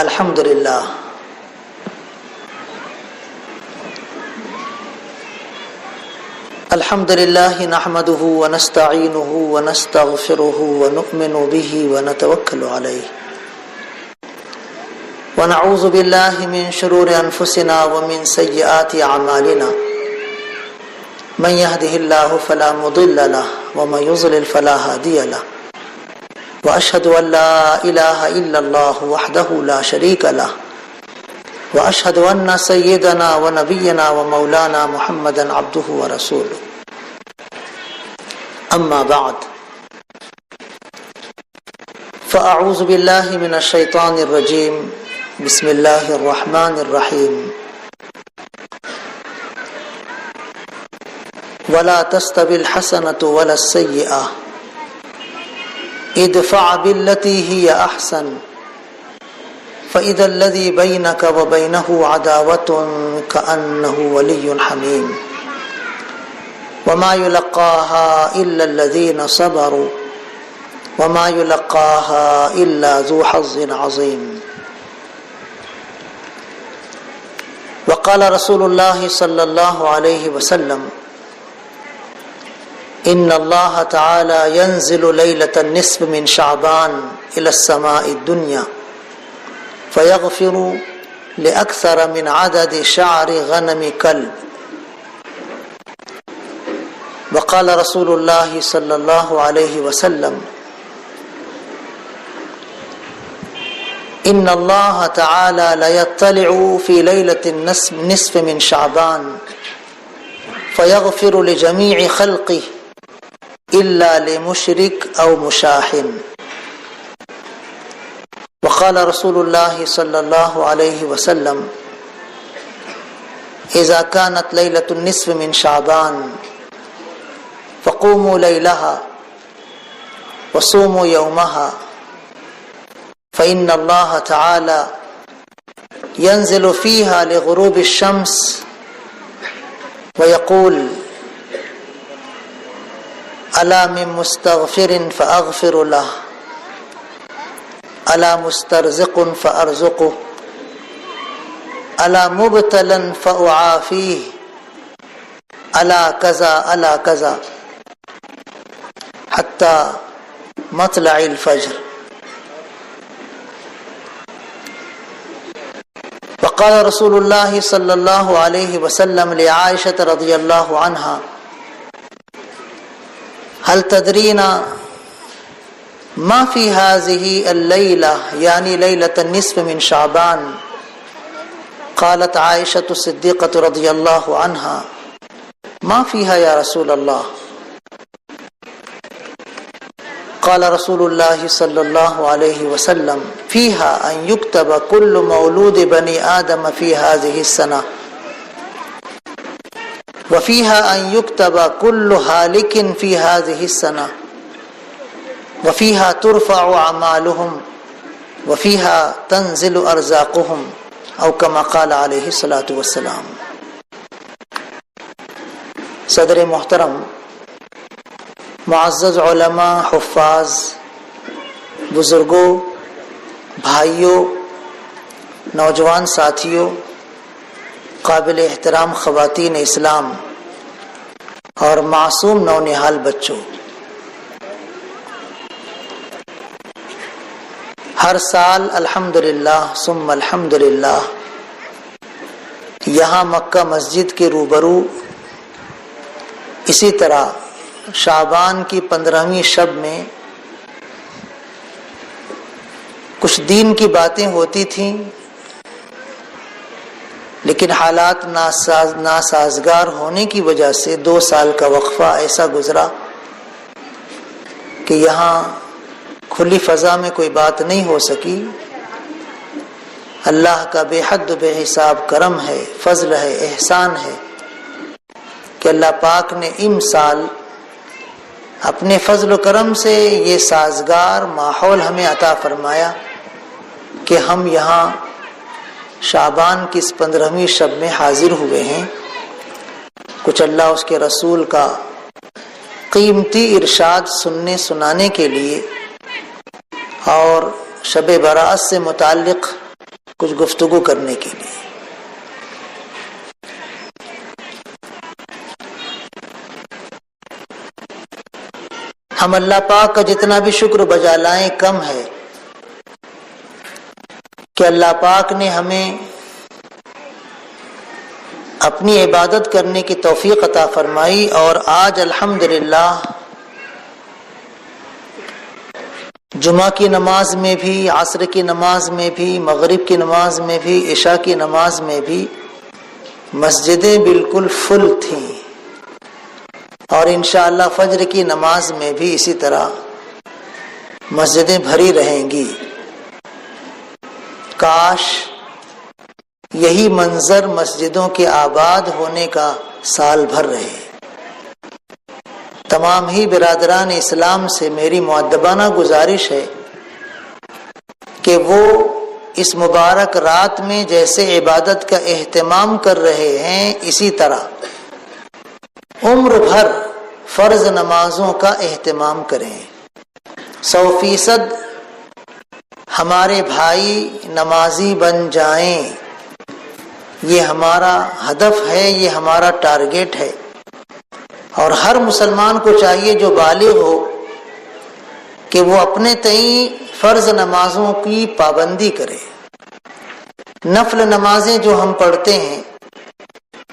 الحمد لله نحمده ونستعينه ونستغفره ونؤمن به ونتوكل عليه ونعوذ بالله من شرور أنفسنا ومن سيئات أعمالنا من يهده الله فلا مضل له ومن يضلل فلا هادي له وأشهد أن لا إله إلا الله وحده لا شريك له وأشهد أن سيدنا ونبينا ومولانا محمدا عبده ورسوله أما بعد فأعوذ بالله من الشيطان الرجيم بسم الله الرحمن الرحيم ولا تستوي الحسنة ولا السيئة ادفع بالتي هي أحسن فإذا الذي بينك وبينه عداوة كأنه ولي حميم وما يلقاها إلا الذين صبروا وما يلقاها إلا ذو حظ عظيم وقال رسول الله صلى الله عليه وسلم إن الله تعالى ينزل ليلة النصف من شعبان إلى السماء الدنيا فيغفر لأكثر من عدد شعر غنم كلب وقال رسول الله صلى الله عليه وسلم إن الله تعالى ليطلع في ليلة النصف من شعبان فيغفر لجميع خلقه إلا لمشرك أو مشاحن وقال رسول الله صلى الله عليه وسلم إذا كانت ليلة النصف من شعبان فقوموا ليلها وصوموا يومها فإن الله تعالى ينزل فيها لغروب الشمس ويقول ألا من مستغفر فأغفر له ألا مسترزق فأرزقه ألا مبتلا فأعافيه ألا كذا ألا كذا حتى مطلع الفجر وقال رسول الله صلى الله عليه وسلم لعائشة رضي الله عنها هل تدرين ما في هذه الليلة يعني ليلة النصف من شعبان قالت عائشة الصديقة رضي الله عنها ما فيها يا رسول الله قال رسول الله صلى الله عليه وسلم فيها أن يكتب كل مولود بني آدم في هذه السنة وفيها أن يكتب كل هالك في هذه السنة وفيها ترفع أعمالهم وفيها تنزل أرزاقهم أو كما قال عليه الصلاة والسلام. صدر محترم، معزز علماء، حفاظ، بزرگوں، بھائیوں، نوجوان ساتھیوں، قابل احترام خواتین اسلام اور معصوم نونہال بچوں، ہر سال الحمدللہ ثم الحمدللہ یہاں مکہ مسجد کے روبرو اسی طرح شعبان کی 15ویں شب میں کچھ دین کی باتیں ہوتی تھیں، لیکن حالات ناسازگار ہونے کی وجہ سے 2 سال کا وقفہ ایسا گزرا کہ یہاں کھلی فضا میں کوئی بات نہیں ہو سکی۔ اللہ کا بے حد و بے حساب کرم ہے، فضل ہے، احسان ہے کہ اللہ پاک نے سال اپنے فضل و کرم سے یہ سازگار ماحول ہمیں عطا فرمایا کہ ہم یہاں شعبان کی اس 15ویں شب میں حاضر ہوئے ہیں۔ کچھ اللہ اس کے رسول کا قیمتی ارشاد سننے سنانے کے لیے اور شب برات سے متعلق کچھ گفتگو کرنے کے لیے۔ ہم اللہ پاک کا جتنا بھی شکر بجا لائیں کم ہے کہ اللہ پاک نے ہمیں اپنی عبادت کرنے کی توفیق عطا فرمائی، اور آج الحمدللہ جمعہ کی نماز میں بھی، عصر کی نماز میں بھی، مغرب کی نماز میں بھی، عشاء کی نماز میں بھی مسجدیں بالکل فل تھیں، اور انشاءاللہ فجر کی نماز میں بھی اسی طرح مسجدیں بھری رہیں گی۔ کاش یہی منظر مسجدوں کے آباد ہونے کا سال بھر رہے۔ تمام ہی برادران اسلام سے میری مؤدبانہ گزارش ہے کہ وہ اس مبارک رات میں جیسے عبادت کا اہتمام کر رہے ہیں، اسی طرح عمر بھر فرض نمازوں کا اہتمام کریں۔ 100% ہمارے بھائی نمازی بن جائیں، یہ ہمارا ہدف ہے، یہ ہمارا ٹارگیٹ ہے، اور ہر مسلمان کو چاہیے جو بالغ ہو کہ وہ اپنے تئیں فرض نمازوں کی پابندی کرے۔ نفل نمازیں جو ہم پڑھتے ہیں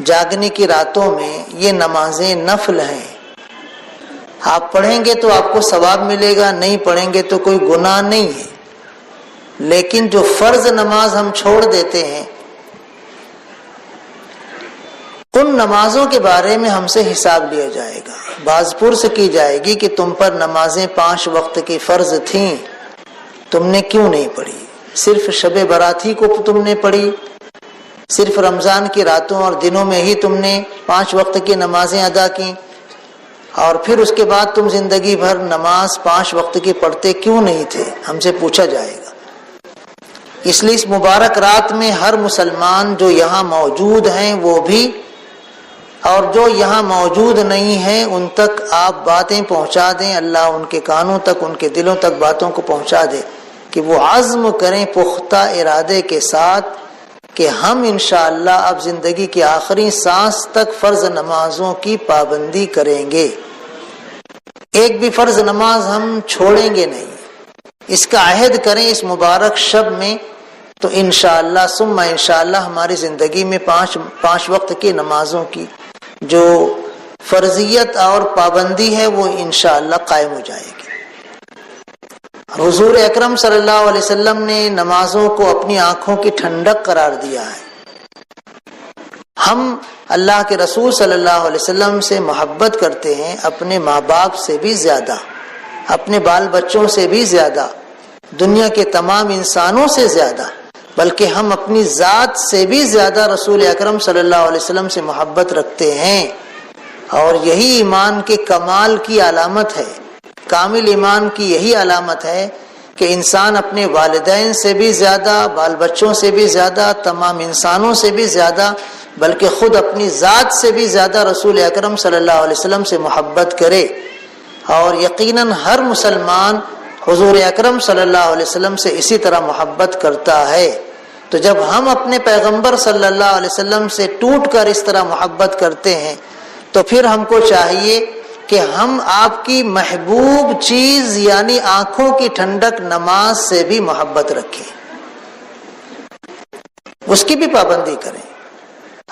جاگنے کی راتوں میں، یہ نمازیں نفل ہیں، آپ پڑھیں گے تو آپ کو ثواب ملے گا، نہیں پڑھیں گے تو کوئی گناہ نہیں ہے۔ لیکن جو فرض نماز ہم چھوڑ دیتے ہیں، ان نمازوں کے بارے میں ہم سے حساب لیا جائے گا، باز پرس کی جائے گی کہ تم پر نمازیں 5 وقت کی فرض تھیں، تم نے کیوں نہیں پڑھی؟ صرف شب براتی کو تم نے پڑھی، صرف رمضان کی راتوں اور دنوں میں ہی تم نے 5 وقت کی نمازیں ادا کی، اور پھر اس کے بعد تم زندگی بھر نماز 5 وقت کی پڑھتے کیوں نہیں تھے؟ ہم سے پوچھا جائے گا۔ اس لیے اس مبارک رات میں ہر مسلمان جو یہاں موجود ہیں وہ بھی، اور جو یہاں موجود نہیں ہیں ان تک آپ باتیں پہنچا دیں، اللہ ان کے کانوں تک، ان کے دلوں تک باتوں کو پہنچا دے کہ وہ عزم کریں پختہ ارادے کے ساتھ کہ ہم انشاءاللہ اب زندگی کی آخری سانس تک فرض نمازوں کی پابندی کریں گے، ایک بھی فرض نماز ہم چھوڑیں گے نہیں۔ اس کا عہد کریں اس مبارک شب میں، تو انشاءاللہ ثم انشاءاللہ ہماری زندگی میں 5 وقت کی نمازوں کی جو فرضیت اور پابندی ہے وہ انشاءاللہ قائم ہو جائے گی۔ حضور اکرم صلی اللہ علیہ وسلم نے نمازوں کو اپنی آنکھوں کی ٹھنڈک قرار دیا ہے۔ ہم اللہ کے رسول صلی اللہ علیہ وسلم سے محبت کرتے ہیں، اپنے ماں باپ سے بھی زیادہ، اپنے بال بچوں سے بھی زیادہ، دنیا کے تمام انسانوں سے زیادہ، بلکہ ہم اپنی ذات سے بھی زیادہ رسول اکرم صلی اللہ علیہ وسلم سے محبت رکھتے ہیں، اور یہی ایمان کے کمال کی علامت ہے۔ کامل ایمان کی یہی علامت ہے کہ انسان اپنے والدین سے بھی زیادہ، بال بچوں سے بھی زیادہ، تمام انسانوں سے بھی زیادہ، بلکہ خود اپنی ذات سے بھی زیادہ رسول اکرم صلی اللہ علیہ وسلم سے محبت کرے۔ اور یقیناً ہر مسلمان حضور اکرم صلی اللہ علیہ وسلم سے اسی طرح محبت کرتا ہے۔ تو جب ہم اپنے پیغمبر صلی اللہ علیہ وسلم سے ٹوٹ کر اس طرح محبت کرتے ہیں تو پھر ہم کو چاہیے کہ ہم آپ کی محبوب چیز یعنی آنکھوں کی ٹھنڈک نماز سے بھی محبت رکھیں، اس کی بھی پابندی کریں۔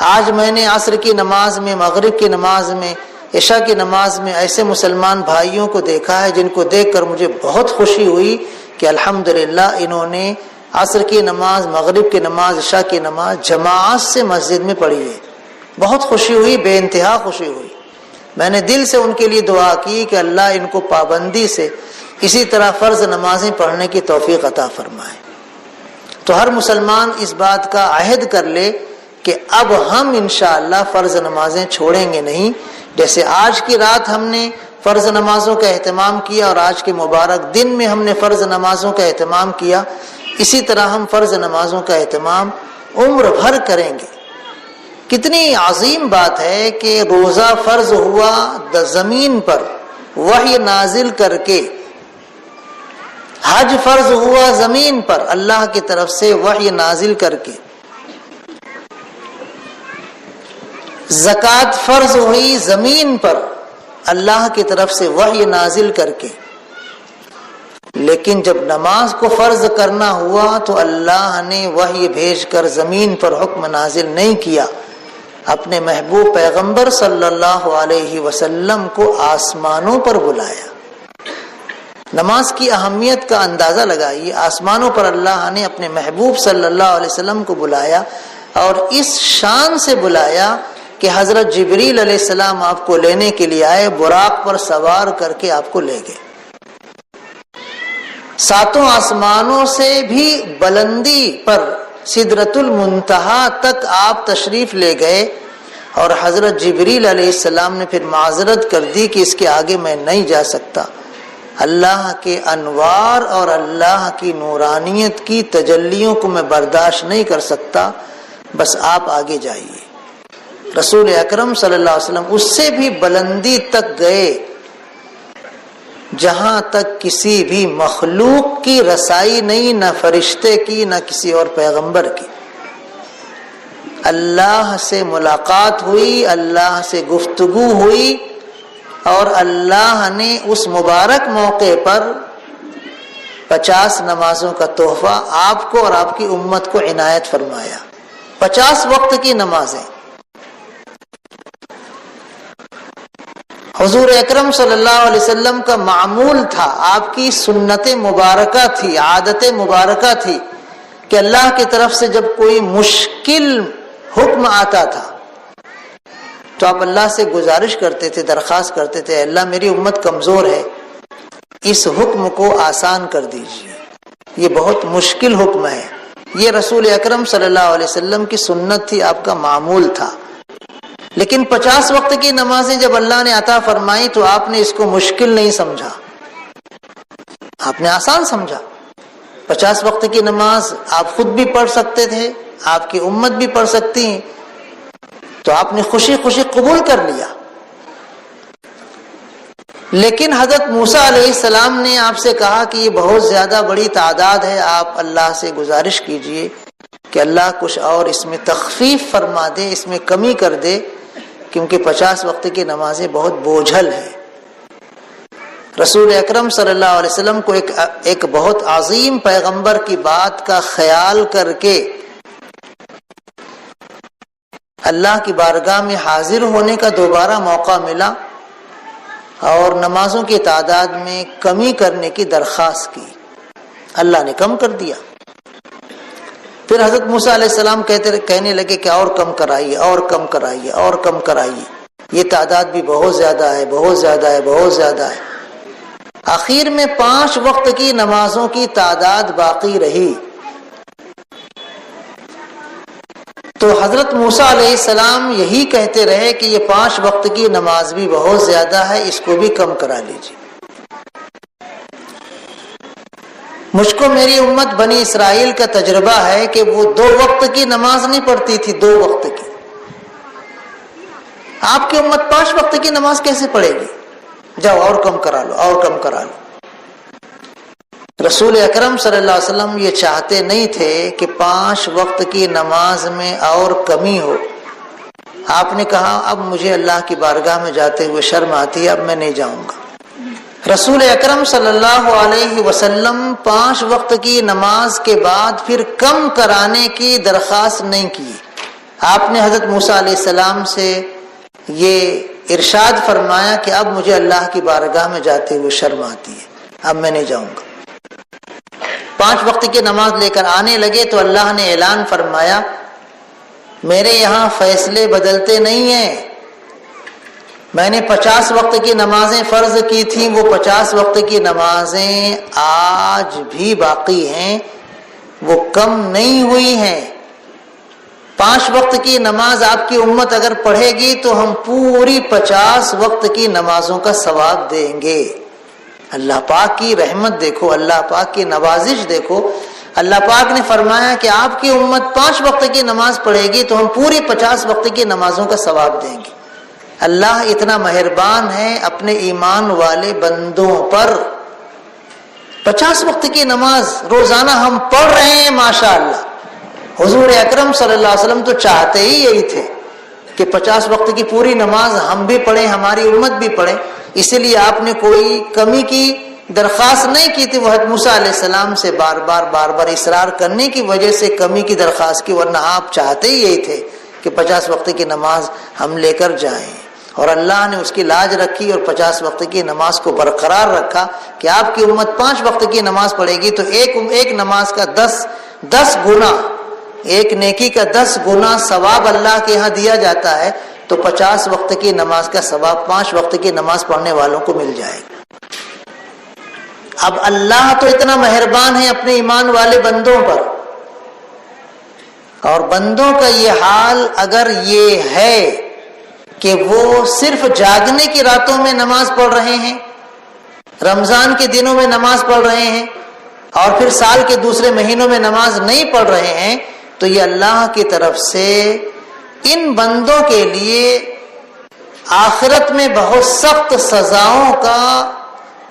آج میں نے عصر کی نماز میں، مغرب کی نماز میں، عشاء کی نماز میں ایسے مسلمان بھائیوں کو دیکھا ہے جن کو دیکھ کر مجھے بہت خوشی ہوئی کہ الحمدللہ انہوں نے عصر کی نماز، مغرب کی نماز، عشاء کی نماز جماعت سے مسجد میں پڑھی ہے۔ بہت خوشی ہوئی، بے انتہا خوشی ہوئی۔ میں نے دل سے ان کے لیے دعا کی کہ اللہ ان کو پابندی سے اسی طرح فرض نمازیں پڑھنے کی توفیق عطا فرمائے۔ تو ہر مسلمان اس بات کا عہد کر لے کہ اب ہم انشاءاللہ فرض نمازیں چھوڑیں گے نہیں۔ جیسے آج کی رات ہم نے فرض نمازوں کا اہتمام کیا اور آج کے مبارک دن میں ہم نے فرض نمازوں کا اہتمام کیا، اسی طرح ہم فرض نمازوں کا اہتمام عمر بھر کریں گے۔ کتنی عظیم بات ہے کہ روزہ فرض ہوا زمین پر وحی نازل کر کے حج فرض ہوا زمین پر اللہ کی طرف سے وحی نازل کر کے، زکوٰۃ فرض ہوئی زمین پر اللہ کی طرف سے وحی نازل کر کے، لیکن جب نماز کو فرض کرنا ہوا تو اللہ نے وحی بھیج کر زمین پر حکم نازل نہیں کیا، اپنے محبوب پیغمبر صلی اللہ علیہ وسلم کو آسمانوں پر بلایا۔ نماز کی اہمیت کا اندازہ لگائیے، آسمانوں پر اللہ نے اپنے محبوب صلی اللہ علیہ وسلم کو بلایا، اور اس شان سے بلایا کہ حضرت جبریل علیہ السلام آپ کو لینے کے لیے آئے، براق پر سوار کر کے آپ کو لے گئے۔ ساتوں آسمانوں سے بھی بلندی پر سدرۃ المنتہا تک آپ تشریف لے گئے، اور حضرت جبریل علیہ السلام نے پھر معذرت کر دی کہ اس کے آگے میں نہیں جا سکتا، اللہ کے انوار اور اللہ کی نورانیت کی تجلیوں کو میں برداشت نہیں کر سکتا، بس آپ آگے جائیے۔ رسول اکرم صلی اللہ علیہ وسلم اس سے بھی بلندی تک گئے جہاں تک کسی بھی مخلوق کی رسائی نہیں، نہ فرشتے کی نہ کسی اور پیغمبر کی۔ اللہ سے ملاقات ہوئی، اللہ سے گفتگو ہوئی، اور اللہ نے اس مبارک موقع پر 50 نمازوں کا تحفہ آپ کو اور آپ کی امت کو عنایت فرمایا۔ 50 وقت کی نمازیں حضور اکرم صلی اللہ علیہ وسلم کا معمول تھا، آپ کی سنت مبارکہ تھی، عادت مبارکہ تھی کہ اللہ کی طرف سے جب کوئی مشکل حکم آتا تھا تو آپ اللہ سے گزارش کرتے تھے، درخواست کرتے تھے، اللہ میری امت کمزور ہے، اس حکم کو آسان کر دیجیے، یہ بہت مشکل حکم ہے۔ یہ رسول اکرم صلی اللہ علیہ وسلم کی سنت تھی، آپ کا معمول تھا۔ لیکن 50 وقت کی نمازیں جب اللہ نے عطا فرمائی تو آپ نے اس کو مشکل نہیں سمجھا، آپ نے آسان سمجھا۔ 50 وقت کی نماز آپ خود بھی پڑھ سکتے تھے، آپ کی امت بھی پڑھ سکتی ہیں، تو آپ نے خوشی خوشی قبول کر لیا۔ لیکن حضرت موسیٰ علیہ السلام نے آپ سے کہا کہ یہ بہت زیادہ بڑی تعداد ہے، آپ اللہ سے گزارش کیجئے کہ اللہ کچھ اور اس میں تخفیف فرما دے، اس میں کمی کر دے، کیونکہ 50 وقت کی نمازیں بہت بوجھل ہے۔ رسول اکرم صلی اللہ علیہ وسلم کو ایک بہت عظیم پیغمبر کی بات کا خیال کر کے اللہ کی بارگاہ میں حاضر ہونے کا دوبارہ موقع ملا، اور نمازوں کی تعداد میں کمی کرنے کی درخواست کی، اللہ نے کم کر دیا۔ پھر حضرت موسیٰ علیہ السلام کہنے لگے کہ اور کم کرائیے، اور کم کرائیے، اور کم کرائیے، یہ تعداد بھی بہت زیادہ ہے، بہت زیادہ ہے، بہت زیادہ ہے۔ آخر میں 5 وقت کی نمازوں کی تعداد باقی رہی، تو حضرت موسیٰ علیہ السلام یہی کہتے رہے کہ یہ 5 وقت کی نماز بھی بہت زیادہ ہے، اس کو بھی کم کرا لیجیے۔ مجھ کو میری امت بنی اسرائیل کا تجربہ ہے کہ وہ 2 وقت کی نماز نہیں پڑھتی تھی، 2 وقت کی۔ آپ کی امت 5 وقت کی نماز کیسے پڑھے گی؟ جاؤ اور کم کرا لو، اور کم کرا لو۔ رسول اکرم صلی اللہ علیہ وسلم یہ چاہتے نہیں تھے کہ 5 وقت کی نماز میں اور کمی ہو۔ آپ نے کہا اب مجھے اللہ کی بارگاہ میں جاتے ہوئے شرم آتی ہے، اب میں نہیں جاؤں گا۔ رسول اکرم صلی اللہ علیہ وسلم 5 وقت کی نماز کے بعد پھر کم کرانے کی درخواست نہیں کی۔ آپ نے حضرت موسیٰ علیہ السلام سے یہ ارشاد فرمایا کہ اب مجھے اللہ کی بارگاہ میں جاتے ہوئے شرم آتی ہے، اب میں نہیں جاؤں گا۔ 5 وقت کی نماز لے کر آنے لگے تو اللہ نے اعلان فرمایا میرے یہاں فیصلے بدلتے نہیں ہیں، میں نے 50 وقت کی نمازیں فرض کی تھیں، وہ 50 وقت کی نمازیں آج بھی باقی ہیں، وہ کم نہیں ہوئی ہیں۔ 5 وقت کی نماز آپ کی امت اگر پڑھے گی تو ہم پوری 50 وقت کی نمازوں کا ثواب دیں گے۔ اللہ پاک کی رحمت دیکھو، اللہ پاک کی نوازش دیکھو۔ اللہ پاک نے فرمایا کہ آپ کی امت 5 وقت کی نماز پڑھے گی تو ہم پوری 50 وقت کی نمازوں کا ثواب دیں گے۔ اللہ اتنا مہربان ہے اپنے ایمان والے بندوں پر۔ 50 وقت کی نماز روزانہ ہم پڑھ رہے ہیں ماشاءاللہ. حضور اکرم صلی اللہ علیہ وسلم تو چاہتے ہی یہی تھے کہ 50 وقت کی پوری نماز ہم بھی پڑھیں، ہماری امت بھی پڑھے. اسی لیے آپ نے کوئی کمی کی درخواست نہیں کی تھی. وہ حضرت موسیٰ علیہ السلام سے بار بار اصرار کرنے کی وجہ سے کمی کی درخواست کی، ورنہ آپ چاہتے ہی یہی تھے کہ 50 وقت کی نماز ہم لے کر جائیں. اور اللہ نے اس کی لاج رکھی اور 50 وقت کی نماز کو برقرار رکھا کہ آپ کی امت 5 وقت کی نماز پڑھے گی تو ایک نماز کا 10 گنا، ایک نیکی کا 10 گنا ثواب اللہ کے ہاں دیا جاتا ہے. تو 50 وقت کی نماز کا ثواب 5 وقت کی نماز پڑھنے والوں کو مل جائے گا. اب اللہ تو اتنا مہربان ہے اپنے ایمان والے بندوں پر، اور بندوں کا یہ حال اگر یہ ہے کہ وہ صرف جاگنے کی راتوں میں نماز پڑھ رہے ہیں، رمضان کے دنوں میں نماز پڑھ رہے ہیں، اور پھر سال کے دوسرے مہینوں میں نماز نہیں پڑھ رہے ہیں، تو یہ اللہ کی طرف سے ان بندوں کے لیے آخرت میں بہت سخت سزاؤں کا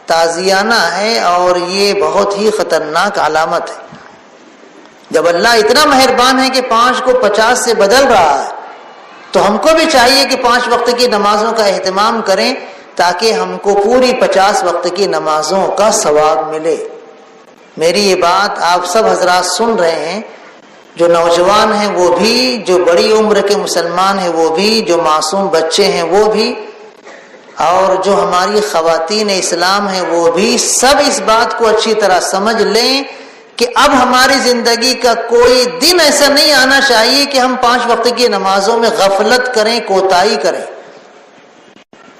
تعزیانہ ہے، اور یہ بہت ہی خطرناک علامت ہے. جب اللہ اتنا مہربان ہے کہ 5 کو 50 سے بدل رہا ہے، تو ہم کو بھی چاہیے کہ 5 وقت کی نمازوں کا اہتمام کریں تاکہ ہم کو پوری 50 وقت کی نمازوں کا ثواب ملے. میری یہ بات آپ سب حضرات سن رہے ہیں، جو نوجوان ہیں وہ بھی، جو بڑی عمر کے مسلمان ہیں وہ بھی، جو معصوم بچے ہیں وہ بھی، اور جو ہماری خواتین اسلام ہیں وہ بھی، سب اس بات کو اچھی طرح سمجھ لیں کہ اب ہماری زندگی کا کوئی دن ایسا نہیں آنا چاہیے کہ ہم 5 وقت کی نمازوں میں غفلت کریں، کوتاہی کریں.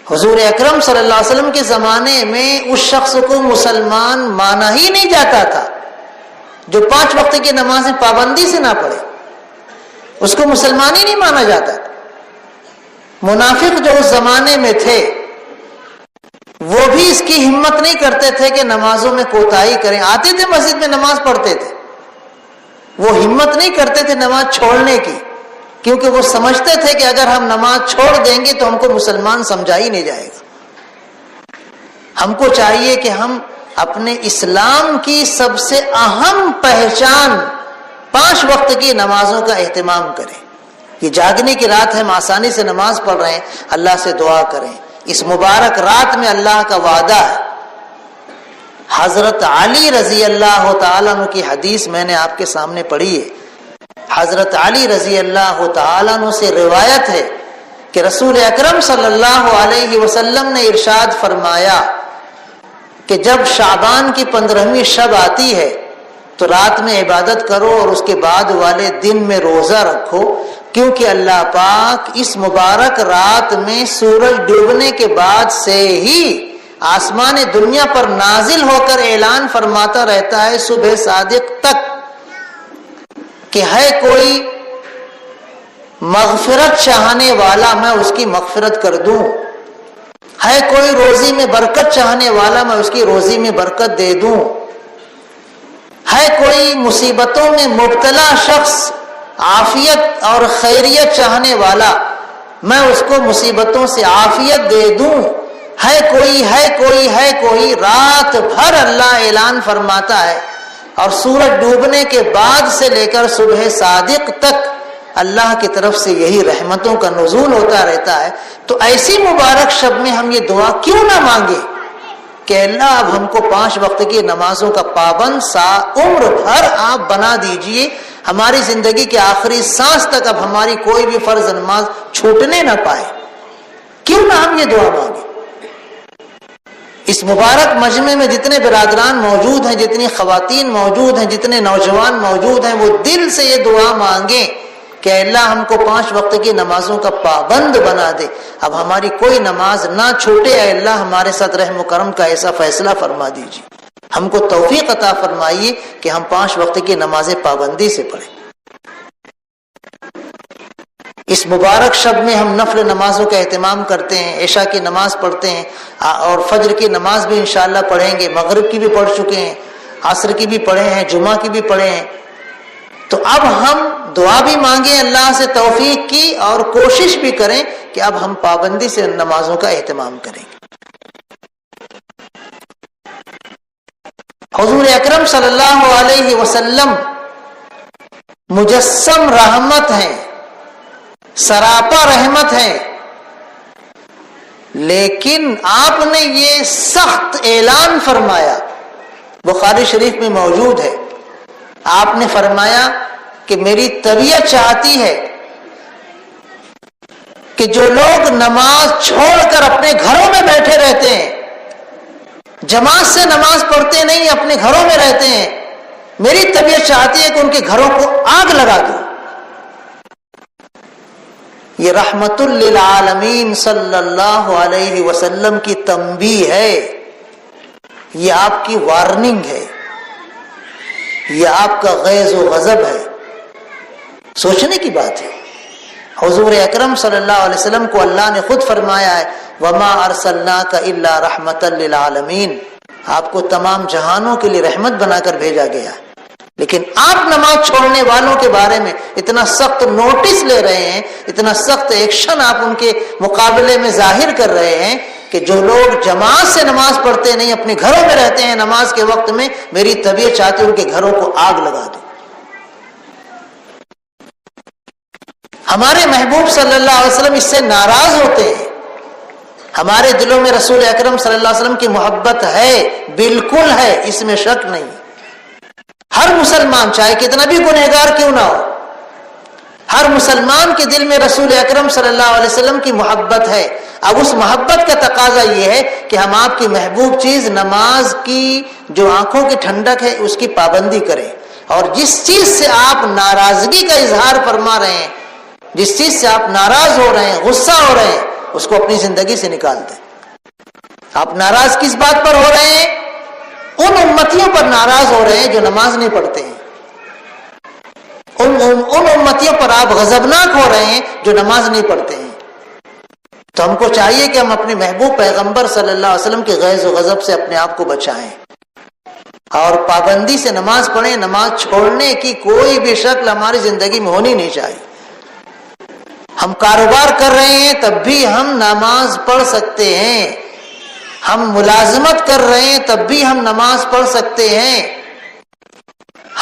حضور اکرم صلی اللہ علیہ وسلم کے زمانے میں اس شخص کو مسلمان مانا ہی نہیں جاتا تھا جو 5 وقت کی نمازیں پابندی سے نہ پڑھے. اس کو مسلمان ہی نہیں مانا جاتا تھا. منافق جو اس زمانے میں تھے وہ بھی اس کی ہمت نہیں کرتے تھے کہ نمازوں میں کوتاہی کریں. آتے تھے مسجد میں نماز پڑھتے تھے، وہ ہمت نہیں کرتے تھے نماز چھوڑنے کی، کیونکہ وہ سمجھتے تھے کہ اگر ہم نماز چھوڑ دیں گے تو ہم کو مسلمان سمجھا ہی نہیں جائے گا. ہم کو چاہیے کہ ہم اپنے اسلام کی سب سے اہم پہچان 5 وقت کی نمازوں کا اہتمام کریں. یہ جاگنے کی رات ہے، ہم آسانی سے نماز پڑھ رہے ہیں، اللہ سے دعا کریں. اس مبارک رات میں اللہ کا وعدہ ہے. حضرت علی رضی اللہ تعالیٰ عنہ کی حدیث میں نے آپ کے سامنے پڑھی ہے. حضرت علی رضی اللہ تعالیٰ عنہ سے روایت ہے کہ رسول اکرم صلی اللہ علیہ وسلم نے ارشاد فرمایا کہ جب شعبان کی 15ویں شب آتی ہے تو رات میں عبادت کرو اور اس کے بعد والے دن میں روزہ رکھو، کیونکہ اللہ پاک اس مبارک رات میں سورج ڈوبنے کے بعد سے ہی آسمان دنیا پر نازل ہو کر اعلان فرماتا رہتا ہے صبح صادق تک کہ ہے کوئی مغفرت چاہنے والا میں اس کی مغفرت کر دوں، ہے کوئی روزی میں برکت چاہنے والا میں اس کی روزی میں برکت دے دوں، ہے کوئی مصیبتوں میں مبتلا شخص عافیت اور خیریت چاہنے والا میں اس کو مصیبتوں سے عافیت دے دوں، ہے کوئی رات بھر اللہ اعلان فرماتا ہے، اور سورج ڈوبنے کے بعد سے لے کر صبح صادق تک اللہ کی طرف سے یہی رحمتوں کا نزول ہوتا رہتا ہے. تو ایسی مبارک شب میں ہم یہ دعا کیوں نہ مانگے کہ اللہ اب ہم کو 5 وقت کی نمازوں کا پابند عمر بھر آپ بنا دیجئے، ہماری زندگی کے آخری سانس تک اب ہماری کوئی بھی فرض نماز چھوٹنے نہ پائے. کیوں نہ ہم یہ دعا مانگیں؟ اس مبارک مجمع میں جتنے برادران موجود ہیں، جتنی خواتین موجود ہیں، جتنے نوجوان موجود ہیں، وہ دل سے یہ دعا مانگیں کہ اللہ ہم کو 5 وقت کی نمازوں کا پابند بنا دے، اب ہماری کوئی نماز نہ چھوٹے. اے اللہ ہمارے ساتھ رحم و کرم کا ایسا فیصلہ فرما دیجیے، ہم کو توفیق عطا فرمائیے کہ ہم 5 وقت کی نمازیں پابندی سے پڑھیں. اس مبارک شب میں ہم نفل نمازوں کا اہتمام کرتے ہیں، عشاء کی نماز پڑھتے ہیں اور فجر کی نماز بھی انشاءاللہ پڑھیں گے، مغرب کی بھی پڑھ چکے ہیں، عصر کی بھی پڑھے ہیں، جمعہ کی بھی پڑھے ہیں. تو اب ہم دعا بھی مانگیں اللہ سے توفیق کی، اور کوشش بھی کریں کہ اب ہم پابندی سے نمازوں کا اہتمام کریں گے. حضور اکرم صلی اللہ علیہ وسلم مجسم رحمت ہیں، سراپا رحمت ہیں، لیکن آپ نے یہ سخت اعلان فرمایا، بخاری شریف میں موجود ہے، آپ نے فرمایا کہ میری طبیعت چاہتی ہے کہ جو لوگ نماز چھوڑ کر اپنے گھروں میں بیٹھے رہتے ہیں، جماعت سے نماز پڑھتے نہیں، اپنے گھروں میں رہتے ہیں، میری طبیعت چاہتی ہے کہ ان کے گھروں کو آگ لگا دوں۔ یہ رحمت للعالمین صلی اللہ علیہ وسلم کی تنبیہ ہے، یہ آپ کی وارننگ ہے، یہ آپ کا غیظ و غضب ہے۔ سوچنے کی بات ہے، حضور اکرم صلی اللہ علیہ وسلم کو اللہ نے خود فرمایا ہے وَمَا أَرْسَلْنَاكَ إِلَّا رَحْمَةً لِلْعَالَمِينَ، آپ کو تمام جہانوں کے لیے رحمت بنا کر بھیجا گیا ہے، لیکن آپ نماز چھوڑنے والوں کے بارے میں اتنا سخت نوٹس لے رہے ہیں، اتنا سخت ایکشن آپ ان کے مقابلے میں ظاہر کر رہے ہیں کہ جو لوگ جماعت سے نماز پڑھتے نہیں، اپنے گھروں میں رہتے ہیں نماز کے وقت میں، میری طبیعت چاہتی ہے ان کے گھروں کو آگ لگا دو۔ ہمارے محبوب صلی اللہ علیہ وسلم اس سے ناراض ہوتے ہیں۔ ہمارے دلوں میں رسول اکرم صلی اللہ علیہ وسلم کی محبت ہے، بالکل ہے، اس میں شک نہیں۔ ہر مسلمان چاہے کتنا بھی گنہگار کیوں نہ ہو، ہر مسلمان کے دل میں رسول اکرم صلی اللہ علیہ وسلم کی محبت ہے۔ اب اس محبت کا تقاضا یہ ہے کہ ہم آپ کی محبوب چیز نماز کی جو آنکھوں کی ٹھنڈک ہے اس کی پابندی کریں، اور جس چیز سے آپ ناراضگی کا اظہار فرما رہے ہیں، جس چیز سے آپ ناراض ہو رہے ہیں، غصہ ہو رہے ہیں، اس کو اپنی زندگی سے نکال دیں۔ آپ ناراض کس بات پر ہو رہے ہیں؟ ان امتیوں پر ناراض ہو رہے ہیں جو نماز نہیں پڑھتے ہیں، ان امتیوں پر آپ غضبناک ہو رہے ہیں جو نماز نہیں پڑھتے ہیں۔ تو ہم کو چاہیے کہ ہم اپنے محبوب پیغمبر صلی اللہ علیہ وسلم کے غیظ و غضب سے اپنے آپ کو بچائیں اور پابندی سے نماز پڑھیں۔ نماز چھوڑنے کی کوئی بھی شکل ہماری زندگی میں ہونی نہیں چاہیے۔ ہم کاروبار کر رہے ہیں تب بھی ہم نماز پڑھ سکتے ہیں، ہم ملازمت کر رہے ہیں تب بھی ہم نماز پڑھ سکتے ہیں۔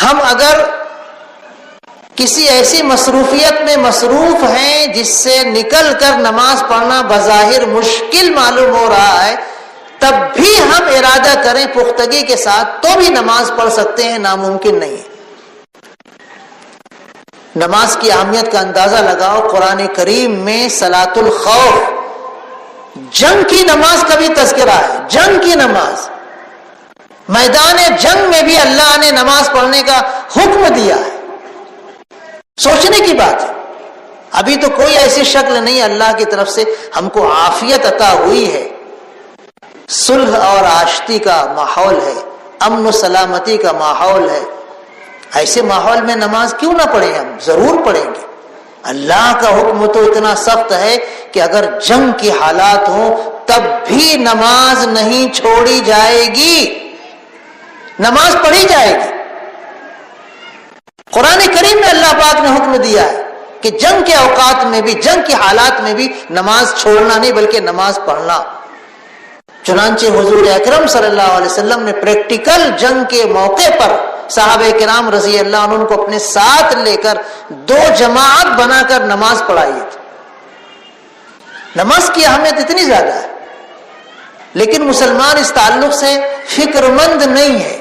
ہم اگر کسی ایسی مصروفیت میں مصروف ہیں جس سے نکل کر نماز پڑھنا بظاہر مشکل معلوم ہو رہا ہے، تب بھی ہم ارادہ کریں پختگی کے ساتھ تو بھی نماز پڑھ سکتے ہیں، ناممکن نہیں۔ نماز کی اہمیت کا اندازہ لگاؤ، قرآن کریم میں صلاۃ الخوف، جنگ کی نماز کا بھی تذکرہ ہے، جنگ کی نماز، میدان جنگ میں بھی اللہ نے نماز پڑھنے کا حکم دیا ہے۔ سوچنے کی بات ہے، ابھی تو کوئی ایسی شکل نہیں اللہ کی طرف سے ہم کو عافیت عطا ہوئی ہے، صلح اور آشتی کا ماحول ہے، امن و سلامتی کا ماحول ہے۔ ایسے ماحول میں نماز کیوں نہ پڑھیں؟ ہم ضرور پڑھیں گے۔ اللہ کا حکم تو اتنا سخت ہے کہ اگر جنگ کی حالات ہوں تب بھی نماز نہیں چھوڑی جائے گی، نماز پڑھی جائے گی۔ قرآن کریم میں اللہ پاک نے حکم دیا ہے کہ جنگ کے اوقات میں بھی، جنگ کے حالات میں بھی نماز چھوڑنا نہیں بلکہ نماز پڑھنا۔ چنانچہ حضور اکرم صلی اللہ علیہ وسلم نے پریکٹیکل جنگ کے موقع پر صحابہ کرام رضی اللہ عنہ کو اپنے ساتھ لے کر 2 جماعت بنا کر نماز پڑھائی تھی۔ نماز کی اہمیت اتنی زیادہ ہے، لیکن مسلمان اس تعلق سے فکر مند نہیں ہے،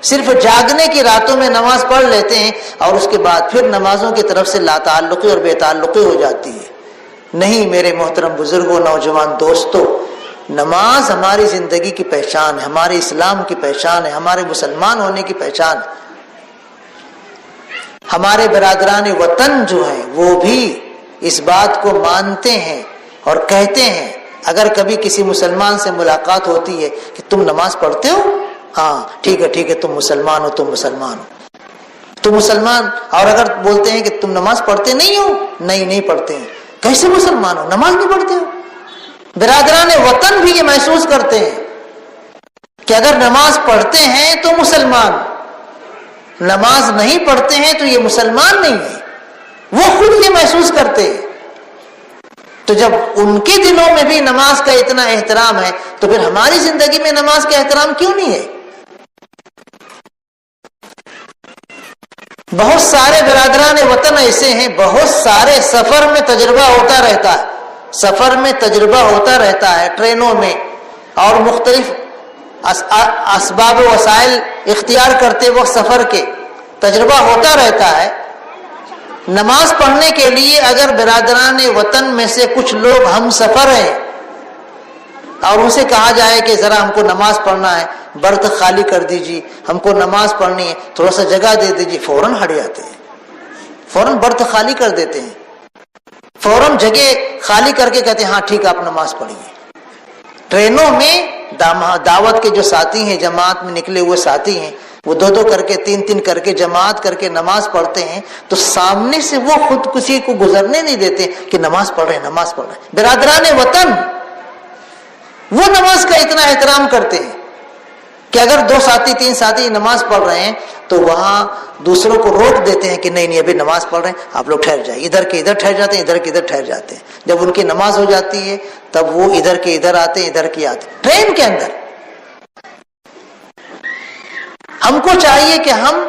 صرف جاگنے کی راتوں میں نماز پڑھ لیتے ہیں اور اس کے بعد پھر نمازوں کی طرف سے لا تعلقی اور بے تعلقی ہو جاتی ہے۔ نہیں میرے محترم بزرگوں، نوجوان دوستوں، نماز ہماری زندگی کی پہچان ہے، ہمارے اسلام کی پہچان ہے، ہمارے مسلمان ہونے کی پہچان ہے۔ ہمارے برادران وطن جو ہیں وہ بھی اس بات کو مانتے ہیں اور کہتے ہیں، اگر کبھی کسی مسلمان سے ملاقات ہوتی ہے کہ تم نماز پڑھتے ہو؟ ہاں ٹھیک ہے تم مسلمان ہو، تم مسلمان ہو، تم مسلمان۔ اور اگر بولتے ہیں کہ تم نماز پڑھتے نہیں ہو؟ نہیں پڑھتے ہیں۔ کیسے مسلمان ہو، نماز نہیں پڑھتے ہو؟ برادران وطن بھی یہ محسوس کرتے ہیں کہ اگر نماز پڑھتے ہیں تو مسلمان، نماز نہیں پڑھتے ہیں تو یہ مسلمان نہیں ہے، وہ خود یہ محسوس کرتے ہیں۔ تو جب ان کے دلوں میں بھی نماز کا اتنا احترام ہے تو پھر ہماری زندگی میں نماز کا احترام کیوں نہیں ہے؟ بہت سارے برادران وطن ایسے ہیں، بہت سارے سفر میں تجربہ ہوتا رہتا ہے، سفر میں تجربہ ہوتا رہتا ہے، ٹرینوں میں اور مختلف اسباب و وسائل اختیار کرتے وقت سفر کے تجربہ ہوتا رہتا ہے۔ نماز پڑھنے کے لیے اگر برادران وطن میں سے کچھ لوگ ہم سفر ہیں اور ان سے کہا جائے کہ ذرا ہم کو نماز پڑھنا ہے، برت خالی کر دیجیے، ہم کو نماز پڑھنی ہے، تھوڑا سا جگہ دے دیجیے، فوراً ہٹ جاتے ہیں، فوراً برت خالی کر دیتے ہیں، فوراً جگہ خالی کر کے کہتے ہیں ہاں ٹھیک آپ نماز پڑھیے۔ ٹرینوں میں دعوت کے جو ساتھی ہیں، جماعت میں نکلے ہوئے ساتھی ہیں، وہ دو دو کر کے تین تین کر کے جماعت کر کے نماز پڑھتے ہیں، تو سامنے سے وہ خود کسی کو گزرنے نہیں دیتے کہ نماز پڑھ رہے ہیں، نماز پڑھ رہے ہیں۔ برادران وطن وہ نماز کا اتنا احترام کرتے ہیں کہ اگر دو ساتھی تین ساتھی نماز پڑھ رہے ہیں تو وہاں دوسروں کو روک دیتے ہیں کہ نہیں نہیں ابھی نماز پڑھ رہے ہیں، آپ لوگ ٹھہر جائیں، ادھر کے ادھر ٹھہر جاتے ہیں، ادھر کے ادھر ٹھہر جاتے ہیں۔ جب ان کی نماز ہو جاتی ہے تب وہ ادھر کے ادھر آتے ہیں، ادھر کے آتے ہیں۔ ٹرین کے اندر ہم کو چاہیے کہ ہم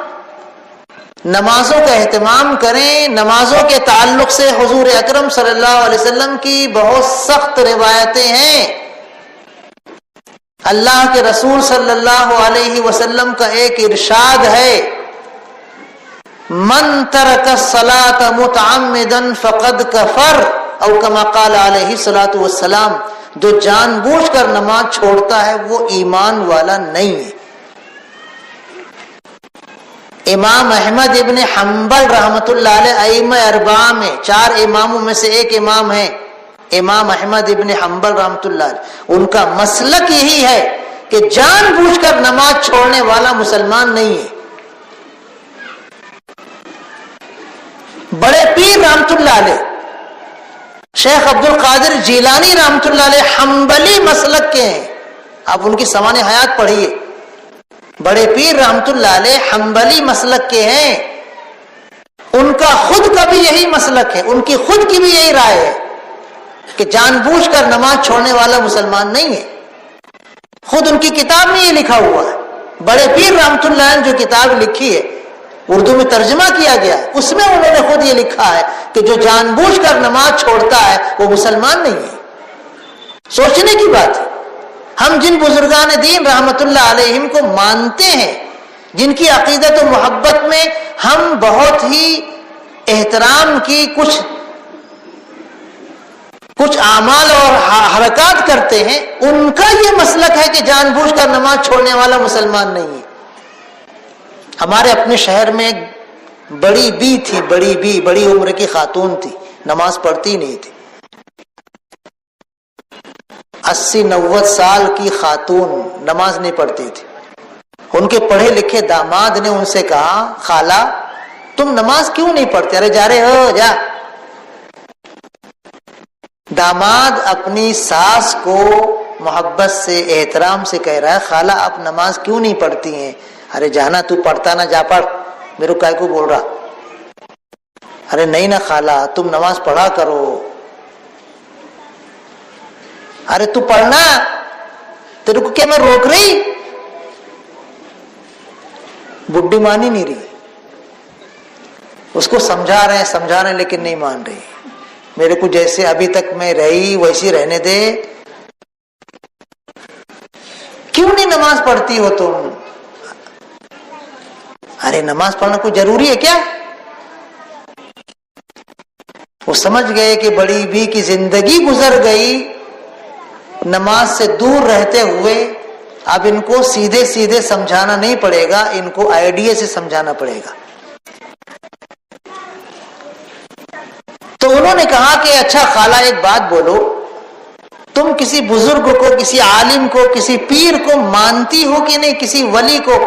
نمازوں کا اہتمام کریں۔ نمازوں کے تعلق سے حضور اکرم صلی اللہ علیہ وسلم کی بہت سخت روایتیں ہیں۔ اللہ کے رسول صلی اللہ علیہ وسلم کا ایک ارشاد ہے، من ترک الصلاۃ متعمدا فقد کفر، او کما قال علیہ الصلوۃ والسلام، جو جان بوجھ کر نماز چھوڑتا ہے وہ ایمان والا نہیں ہے۔ امام احمد ابن حنبل رحمۃ اللہ علیہ ائمہ اربعہ میں 4 اماموں میں سے ایک امام ہیں، امام احمد ابن حنبل رحمۃ اللہ علیہ، ان کا مسلک یہی ہے کہ جان بوجھ کر نماز چھوڑنے والا مسلمان نہیں ہے۔ بڑے پیر رحمۃ اللہ علیہ شیخ عبد القادر جیلانی رحمۃ اللہ علیہ حنبلی مسلک کے ہیں، آپ ان کی سوانح حیات پڑھیے۔ بڑے پیر رحمۃ اللہ علیہ حنبلی مسلک کے ہیں، ان کا خود کا بھی یہی مسلک ہے، ان کی خود کی بھی یہی رائے ہے کہ جان بوجھ کر نماز چھوڑنے والا مسلمان نہیں ہے۔ خود ان کی کتاب میں یہ لکھا ہوا ہے، بڑے پیر رحمۃ اللہ نے جو کتاب لکھی ہے اردو میں ترجمہ کیا گیا ہے، اس میں انہوں نے خود یہ لکھا ہے کہ جو جان بوجھ کر نماز چھوڑتا ہے وہ مسلمان نہیں ہے۔ سوچنے کی بات ہے۔ ہم جن بزرگان دین رحمت اللہ علیہم کو مانتے ہیں، جن کی عقیدت و محبت میں ہم بہت ہی احترام کی کچھ اعمال اور حرکات کرتے ہیں، ان کا یہ مسلک ہے کہ جان بوجھ کر نماز چھوڑنے والا مسلمان نہیں ہے۔ ہمارے اپنے شہر میں ایک بڑی بی تھی، بڑی عمر کی خاتون تھی، نماز پڑھتی نہیں تھی، 80-90 سال کی خاتون نماز نہیں پڑھتی تھی۔ ان کے پڑھے لکھے داماد نے ان سے کہا، خالہ تم نماز کیوں نہیں پڑھتے؟ ارے جا رہے ہو جا۔ داماد اپنی ساس کو محبت سے احترام سے کہہ رہا ہے، خالہ آپ نماز کیوں نہیں پڑھتی ہیں؟ ارے جانا، تو پڑھتا نہ جا پڑھ، میرے کو کائے کو بول رہا؟ ارے نہیں نا خالہ تم نماز پڑھا کرو۔ ارے تو پڑھنا، تیرے کو کیا میں روک رہی؟ بڈھی مانی نہیں رہی، اس کو سمجھا رہے ہیں لیکن نہیں مان رہی۔ میرے کو جیسے ابھی تک میں رہی ویسی رہنے دے، کیوں نہیں نماز پڑھتی ہو تم؟ ارے نماز پڑھنا کوئی ضروری ہے کیا؟ وہ سمجھ گئے کہ بڑی بی کی زندگی گزر گئی نماز سے دور رہتے ہوئے، اب ان کو سیدھے سیدھے سمجھانا نہیں پڑے گا، ان کو آئیڈیا سے سمجھانا پڑے گا۔ تو انہوں نے کہا کہ اچھا خالہ ایک بات بولو، تم کسی بزرگ کو، کسی عالم کو، کسی پیر کو مانتی ہو کہ نہیں، کسی ولی کو؟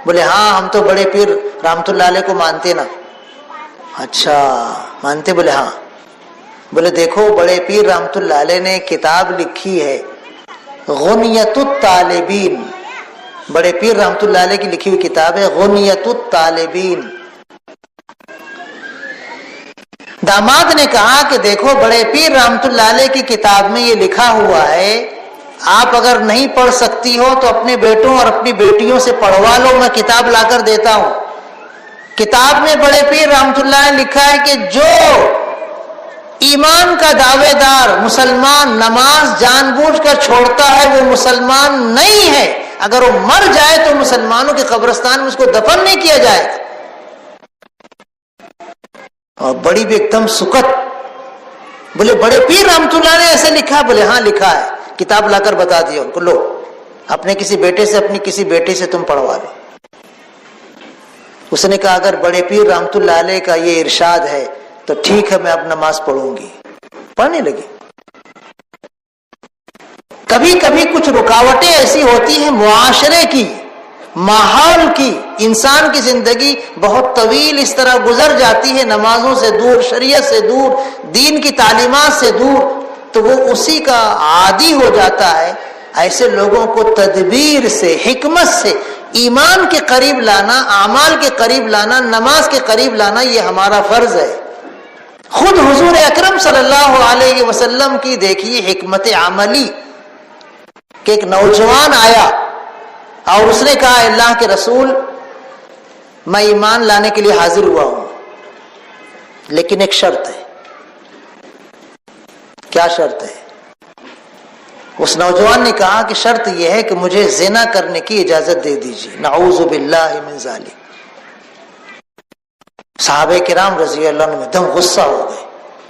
بولے ہاں ہم تو بڑے پیر رحمت اللہ علیہ کو مانتے نا۔ اچھا مانتے؟ بولے ہاں۔ بولے دیکھو بڑے پیر رحمت اللہ علیہ نے کتاب لکھی ہے غنیت الطالبین، بڑے پیر رحمت اللہ علیہ کی لکھی ہوئی کتاب ہے غنیت الطالبین۔ داماد نے کہا کہ دیکھو بڑے پیر رحمت اللہ علیہ کی کتاب میں یہ لکھا ہوا ہے، آپ اگر نہیں پڑھ سکتی ہو تو اپنے بیٹوں اور اپنی بیٹیوں سے پڑھوا لو، میں کتاب لا کر دیتا ہوں۔ کتاب میں بڑے پیر رحمت اللہ نے لکھا ہے کہ جو ایمان کا دعوے دار مسلمان نماز جان بوجھ کر چھوڑتا ہے وہ مسلمان نہیں ہے، اگر وہ مر جائے تو مسلمانوں کے قبرستان میں اس کو دفن نہیں کیا جائے گا۔ اور بڑی بھی ایک دم سکت، بولے بڑے پیر رحمت اللہ نے ایسے لکھا؟ بولے ہاں لکھا ہے، کتاب لا کر بتا دیا ان کو، لو اپنے کسی بیٹے سے اپنی کسی بیٹی سے تم پڑھوا لو۔ اس نے کہا اگر بڑے پیر رحمت اللہ علیہ کا یہ ارشاد ہے تو ٹھیک ہے، میں اب نماز پڑھوں گی۔ پڑھنے لگی۔ کبھی کبھی کچھ رکاوٹیں ایسی ہوتی ہیں معاشرے کی، ماحول کی، انسان کی زندگی بہت طویل اس طرح گزر جاتی ہے نمازوں سے دور، شریعت سے دور، دین کی تعلیمات سے دور، تو وہ اسی کا عادی ہو جاتا ہے۔ ایسے لوگوں کو تدبیر سے، حکمت سے ایمان کے قریب لانا، اعمال کے قریب لانا، نماز کے قریب لانا، یہ ہمارا فرض ہے۔ خود حضور اکرم صلی اللہ علیہ وسلم کی دیکھیے حکمت عملی کہ ایک نوجوان آیا اور اس نے کہا اللہ کے رسول میں ایمان لانے کے لیے حاضر ہوا ہوں، لیکن ایک شرط ہے۔ کیا شرط ہے؟ اس نوجوان نے کہا کہ شرط یہ ہے کہ مجھے زنا کرنے کی اجازت دے دیجیے، نعوذ باللہ من ذالک۔ صحابہ کرام رضی اللہ عنہ دم غصہ ہو گئے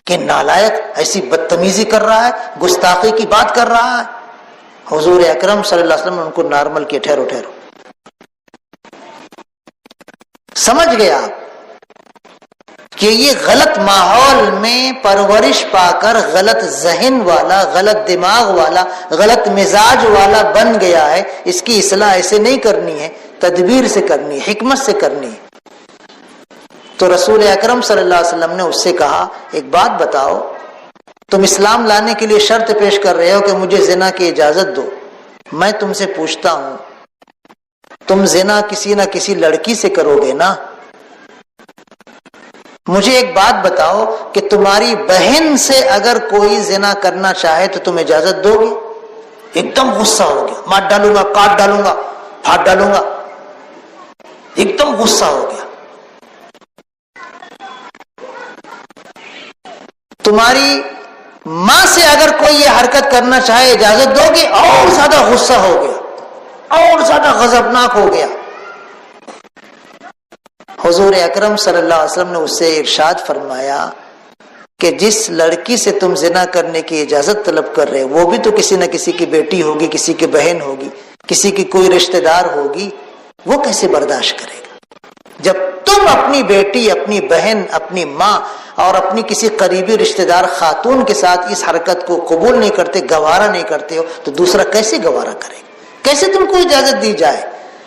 کہ نالائق ایسی بدتمیزی کر رہا ہے، گستاخی کی بات کر رہا ہے۔ حضور اکرم صلی اللہ علیہ وسلم نے ان کو نارمل کیا، ٹھہرو ٹھہرو۔ سمجھ گئے آپ کہ یہ غلط ماحول میں پرورش پا کر غلط ذہن والا، غلط دماغ والا، غلط مزاج والا بن گیا ہے، اس کی اصلاح ایسے نہیں کرنی ہے، تدبیر سے کرنی ہے، حکمت سے کرنی ہے۔ تو رسول اکرم صلی اللہ علیہ وسلم نے اس سے کہا ایک بات بتاؤ، تم اسلام لانے کے لیے شرط پیش کر رہے ہو کہ مجھے زنا کی اجازت دو، میں تم سے پوچھتا ہوں تم زنا کسی نہ کسی لڑکی سے کرو گے نا؟ مجھے ایک بات بتاؤ کہ تمہاری بہن سے اگر کوئی زنا کرنا چاہے تو تم اجازت دو گے؟ ایک دم غصہ ہو گیا، مار ڈالوں گا، کاٹ ڈالوں گا، پھاڑ ڈالوں گا، ایک دم غصہ ہو گیا۔ تمہاری ماں سے اگر کوئی یہ حرکت کرنا چاہے اجازت دو گے؟ اور زیادہ غصہ ہو گیا، اور زیادہ غضبناک ہو گیا۔ حضور اکرم صلی اللہ علیہ وسلم نے اس سے ارشاد فرمایا کہ جس لڑکی سے تم زنا کرنے کی اجازت طلب کر رہے وہ بھی تو کسی نہ کسی کی بیٹی ہوگی، کسی کی بہن ہوگی، کسی کی کوئی رشتہ دار ہوگی، وہ کیسے برداشت کرے گا؟ جب تم اپنی بیٹی، اپنی بہن، اپنی ماں اور اپنی کسی قریبی رشتہ دار خاتون کے ساتھ اس حرکت کو قبول نہیں کرتے، گوارا نہیں کرتے ہو، تو دوسرا کیسے گوارا کرے گا؟ کیسے تم کو اجازت دی جائے؟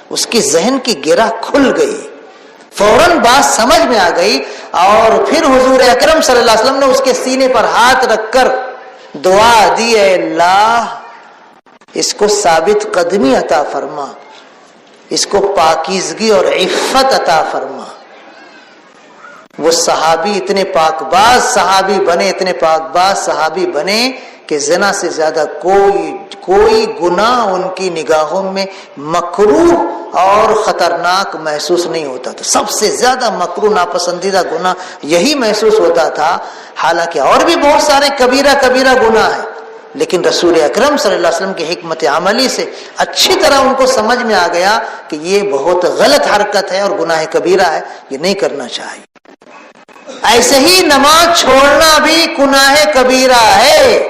اس کی ذہن کی گرہ کھل گئی، فوراً بات سمجھ میں آ گئی، اور پھر حضور اکرم صلی اللہ علیہ وسلم نے اس کے سینے پر ہاتھ رکھ کر دعا دی، اے اللہ اس کو ثابت قدمی عطا فرما، اس کو پاکیزگی اور عفت عطا فرما۔ وہ صحابی اتنے پاک باز صحابی بنے، اتنے پاک باز صحابی بنے کہ زنا سے زیادہ کوئی گناہ ان کی نگاہوں میں مکروہ اور خطرناک محسوس نہیں ہوتا تھا۔ سب سے زیادہ مکروہ، ناپسندیدہ گناہ یہی محسوس ہوتا تھا، حالانکہ اور بھی بہت سارے کبیرہ گناہ ہیں، لیکن رسول اکرم صلی اللہ علیہ وسلم کی حکمت عملی سے اچھی طرح ان کو سمجھ میں آ گیا کہ یہ بہت غلط حرکت ہے اور گناہ کبیرہ ہے، یہ نہیں کرنا چاہیے۔ ایسے ہی نماز چھوڑنا بھی گناہ کبیرہ ہے،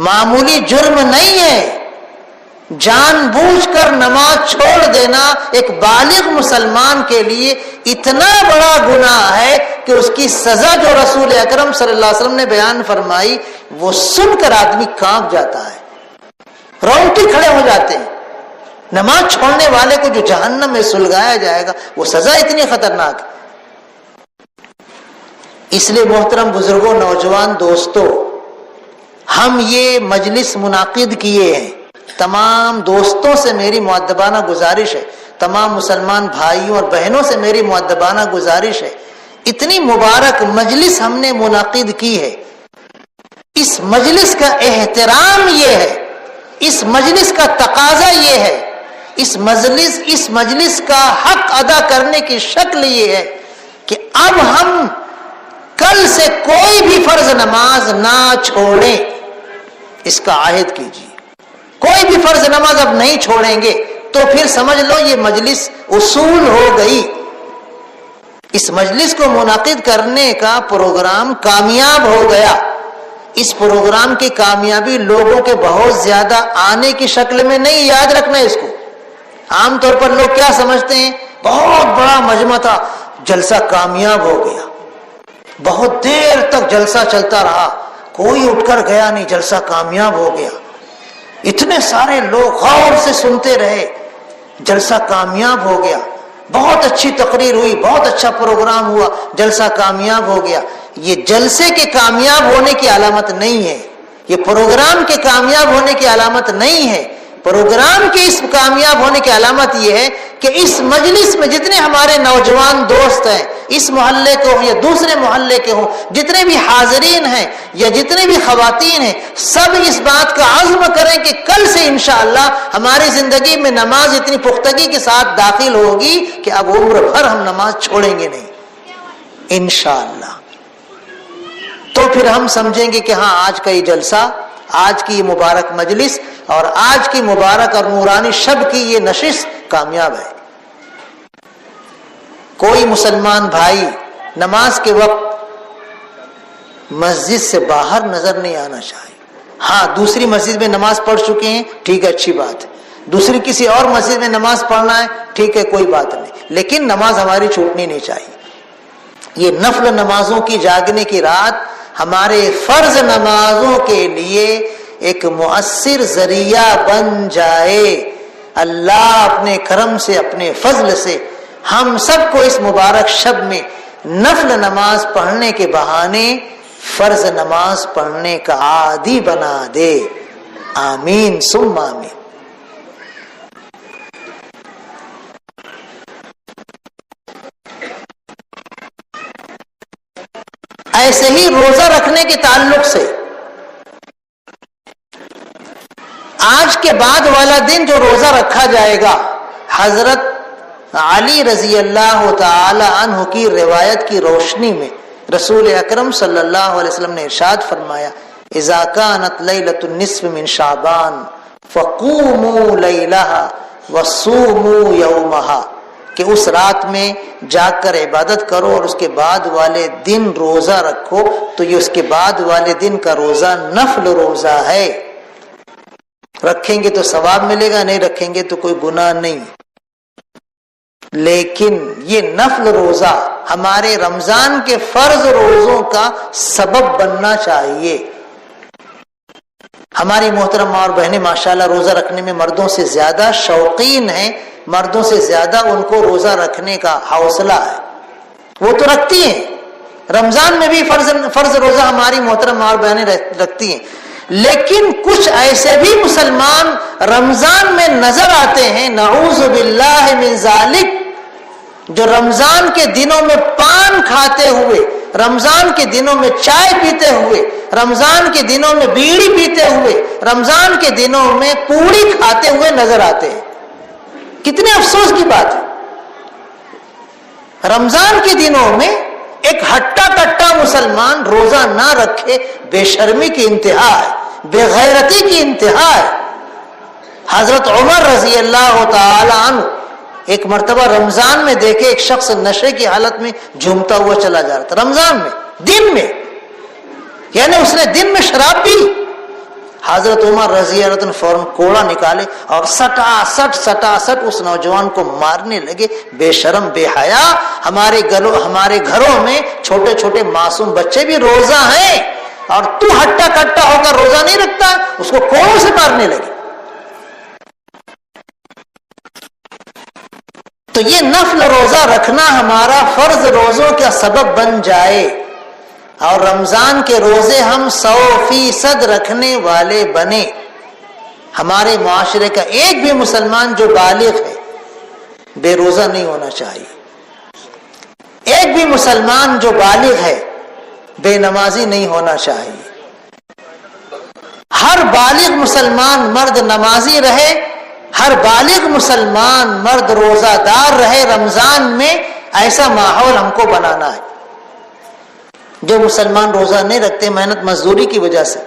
معمولی جرم نہیں ہے۔ جان بوجھ کر نماز چھوڑ دینا ایک بالغ مسلمان کے لیے اتنا بڑا گناہ ہے کہ اس کی سزا جو رسول اکرم صلی اللہ علیہ وسلم نے بیان فرمائی وہ سن کر آدمی کانپ جاتا ہے، رونگٹے کھڑے ہو جاتے ہیں۔ نماز چھوڑنے والے کو جو جہنم میں سلگایا جائے گا وہ سزا اتنی خطرناک ہے۔ اس لیے محترم بزرگوں، نوجوان دوستو، ہم یہ مجلس منعقد کیے ہیں، تمام دوستوں سے میری مؤدبانہ گزارش ہے، تمام مسلمان بھائیوں اور بہنوں سے میری مؤدبانہ گزارش ہے، اتنی مبارک مجلس ہم نے منعقد کی ہے، اس مجلس کا احترام یہ ہے، اس مجلس کا تقاضا یہ ہے اس مجلس کا حق ادا کرنے کی شکل یہ ہے کہ اب ہم کل سے کوئی بھی فرض نماز نہ چھوڑیں، اس کا عہد کیجیے۔ کوئی بھی فرض نماز اب نہیں چھوڑیں گے تو پھر سمجھ لو یہ مجلس اصول ہو گئی، اس مجلس کو منعقد کرنے کا پروگرام کامیاب ہو گیا۔ اس پروگرام کی کامیابی لوگوں کے بہت زیادہ آنے کی شکل میں نہیں، یاد رکھنا اس کو۔ عام طور پر لوگ کیا سمجھتے ہیں، بہت بڑا مجمع تھا، جلسہ کامیاب ہو گیا، بہت دیر تک جلسہ چلتا رہا، کوئی اٹھ کر گیا نہیں، جلسہ کامیاب ہو گیا، اتنے سارے لوگ غور سے سنتے رہے، جلسہ کامیاب ہو گیا، بہت اچھی تقریر ہوئی، بہت اچھا پروگرام ہوا، جلسہ کامیاب ہو گیا۔ یہ جلسے کے کامیاب ہونے کی علامت نہیں ہے، یہ پروگرام کے کامیاب ہونے کی علامت نہیں ہے۔ پروگرام کے اس کامیاب ہونے کی علامت یہ ہے کہ اس مجلس میں جتنے ہمارے نوجوان دوست ہیں، اس محلے کے ہوں یا دوسرے محلے کے ہوں، جتنے بھی حاضرین ہیں یا جتنے بھی خواتین ہیں، سب اس بات کا عزم کریں کہ کل سے انشاءاللہ ہماری زندگی میں نماز اتنی پختگی کے ساتھ داخل ہوگی کہ اب عمر بھر ہم نماز چھوڑیں گے نہیں، انشاءاللہ۔ تو پھر ہم سمجھیں گے کہ ہاں آج کا یہ جلسہ، آج کی یہ مبارک مجلس اور آج کی مبارک اور نورانی شب کی یہ نشست کامیاب ہے۔ کوئی مسلمان بھائی نماز کے وقت مسجد سے باہر نظر نہیں آنا چاہیے۔ ہاں دوسری مسجد میں نماز پڑھ چکے ہیں، ٹھیک ہے، اچھی بات ہے، دوسری کسی اور مسجد میں نماز پڑھنا ہے، ٹھیک ہے، کوئی بات نہیں، لیکن نماز ہماری چھوٹنی نہیں چاہیے۔ یہ نفل نمازوں کی جاگنے کی رات ہمارے فرض نمازوں کے لیے ایک مؤثر ذریعہ بن جائے۔ اللہ اپنے کرم سے، اپنے فضل سے ہم سب کو اس مبارک شب میں نفل نماز پڑھنے کے بہانے فرض نماز پڑھنے کا عادی بنا دے، آمین ثم آمین۔ ایسے ہی روزہ رکھنے کے تعلق سے آج کے بعد والا دن جو روزہ رکھا جائے گا، حضرت علی رضی اللہ تعالی عنہ کی روایت کی روشنی میں رسول اکرم صلی اللہ علیہ وسلم نے ارشاد فرمایا، اذا كانت لیلۃ النصف من شعبان فقوموا لیلہا وصوموا یومہا، کہ اس رات میں جاگ کر عبادت کرو اور اس کے بعد والے دن روزہ رکھو، تو یہ اس کے بعد والے دن کا روزہ نفل روزہ ہے، رکھیں گے تو ثواب ملے گا، نہیں رکھیں گے تو کوئی گناہ نہیں۔ لیکن یہ نفل روزہ ہمارے رمضان کے فرض روزوں کا سبب بننا چاہیے۔ ہماری محترم ماں اور بہنیں ماشاءاللہ روزہ رکھنے میں مردوں سے زیادہ شوقین ہیں، مردوں سے زیادہ ان کو روزہ رکھنے کا حوصلہ ہے، وہ تو رکھتی ہیں، رمضان میں بھی فرض روزہ ہماری محترم ماں اور بہنیں رکھتی ہیں، لیکن کچھ ایسے بھی مسلمان رمضان میں نظر آتے ہیں، نعوذ باللہ من ذالک، جو رمضان کے دنوں میں پان کھاتے ہوئے، رمضان کے دنوں میں چائے پیتے ہوئے، رمضان کے دنوں میں بیڑی پیتے ہوئے، رمضان کے دنوں میں پوڑی کھاتے ہوئے نظر آتے ہیں۔ کتنے افسوس کی بات ہے، رمضان کے دنوں میں ایک ہٹا کٹا مسلمان روزہ نہ رکھے، بے شرمی کی انتہا ہے، بے غیرتی کی انتہا ہے۔ حضرت عمر رضی اللہ تعالی عنہ ایک مرتبہ رمضان میں دیکھے ایک شخص نشے کی حالت میں جھومتا ہوا چلا جا رہا تھا، رمضان میں، دن میں، یعنی اس نے دن میں شراب پی۔ حضرت عمر رضی اللہ عنہ فوراً کوڑا نکالے اور سٹا اس نوجوان کو مارنے لگے۔ بے شرم، بے حیا، ہمارے گھروں میں چھوٹے چھوٹے معصوم بچے بھی روزہ ہیں اور تو ہٹا کٹا ہو کر روزہ نہیں رکھتا، اس کو کوڑوں سے مارنے لگے۔ تو یہ نفل روزہ رکھنا ہمارا فرض روزوں کا سبب بن جائے اور رمضان کے روزے ہم 100% رکھنے والے بنے۔ ہمارے معاشرے کا ایک بھی مسلمان جو بالغ ہے بے روزہ نہیں ہونا چاہیے، ایک بھی مسلمان جو بالغ ہے بے نمازی نہیں ہونا چاہیے۔ ہر بالغ مسلمان مرد نمازی رہے، ہر بالغ مسلمان مرد روزہ دار رہے رمضان میں، ایسا ماحول ہم کو بنانا ہے۔ جو مسلمان روزہ نہیں رکھتے محنت مزدوری کی وجہ سے،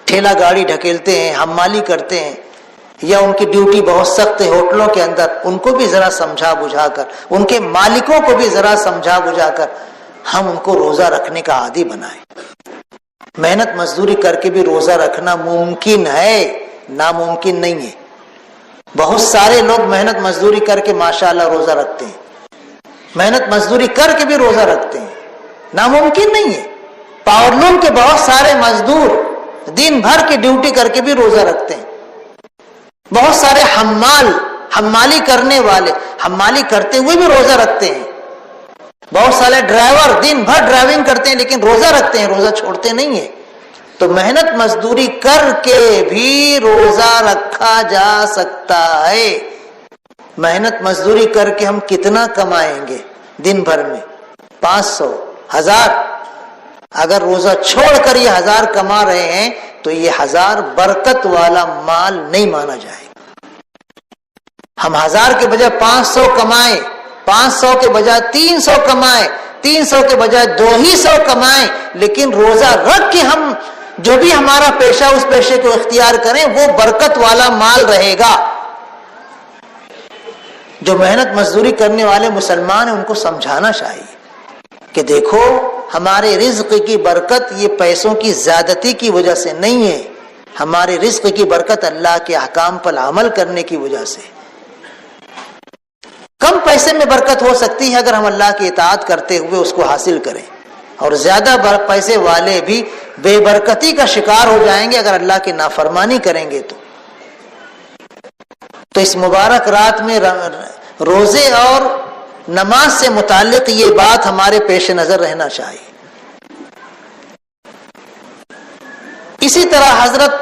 ٹھیلا گاڑی ڈھکیلتے ہیں، حمالی کرتے ہیں، یا ان کی ڈیوٹی بہت سخت ہے ہوٹلوں کے اندر، ان کو بھی ذرا سمجھا بجھا کر، ان کے مالکوں کو بھی ذرا سمجھا بجھا کر ہم ان کو روزہ رکھنے کا عادی بنائیں۔ محنت مزدوری کر کے بھی روزہ رکھنا ممکن ہے، ناممکن نہیں ہے۔ بہت سارے لوگ محنت مزدوری کر کے ماشاءاللہ روزہ رکھتے ہیں، محنت مزدوری کر کے بھی روزہ رکھتے ہیں، ناممکن نہیں ہے۔ پاورلوم کے بہت سارے مزدور دن بھر کی ڈیوٹی کر کے بھی روزہ رکھتے ہیں۔ بہت سارے حمالی کرنے والے حمالی کرتے ہوئے بھی روزہ رکھتے ہیں۔ بہت سارے ڈرائیور دن بھر ڈرائیونگ کرتے ہیں لیکن روزہ رکھتے ہیں، روزہ چھوڑتے نہیں ہیں۔ تو محنت مزدوری کر کے بھی روزہ رکھا جا سکتا ہے۔ محنت مزدوری کر کے ہم کتنا کمائیں گے دن بھر میں؟ 500، 1000۔ اگر روزہ چھوڑ کر یہ 1000 کما رہے ہیں تو یہ 1000 برکت والا مال نہیں مانا جائے گا۔ ہم 1000 کے بجائے 500 کمائیں، 500 کے بجائے 300 کمائیں، 300 کے بجائے 200 کمائیں، لیکن روزہ رکھ کے ہم جو بھی ہمارا پیشہ اس پیشے کو اختیار کریں وہ برکت والا مال رہے گا۔ جو محنت مزدوری کرنے والے مسلمان ہیں ان کو سمجھانا چاہیے کہ دیکھو ہمارے رزق کی برکت یہ پیسوں کی زیادتی کی وجہ سے نہیں ہے، ہمارے رزق کی برکت اللہ کے احکام پر عمل کرنے کی وجہ سے۔ کم پیسے میں برکت ہو سکتی ہے اگر ہم اللہ کی اطاعت کرتے ہوئے اس کو حاصل کریں، اور زیادہ پیسے والے بھی بے برکتی کا شکار ہو جائیں گے اگر اللہ کی نافرمانی کریں گے۔ تو اس مبارک رات میں روزے اور نماز سے متعلق یہ بات ہمارے پیش نظر رہنا چاہیے۔ اسی طرح حضرت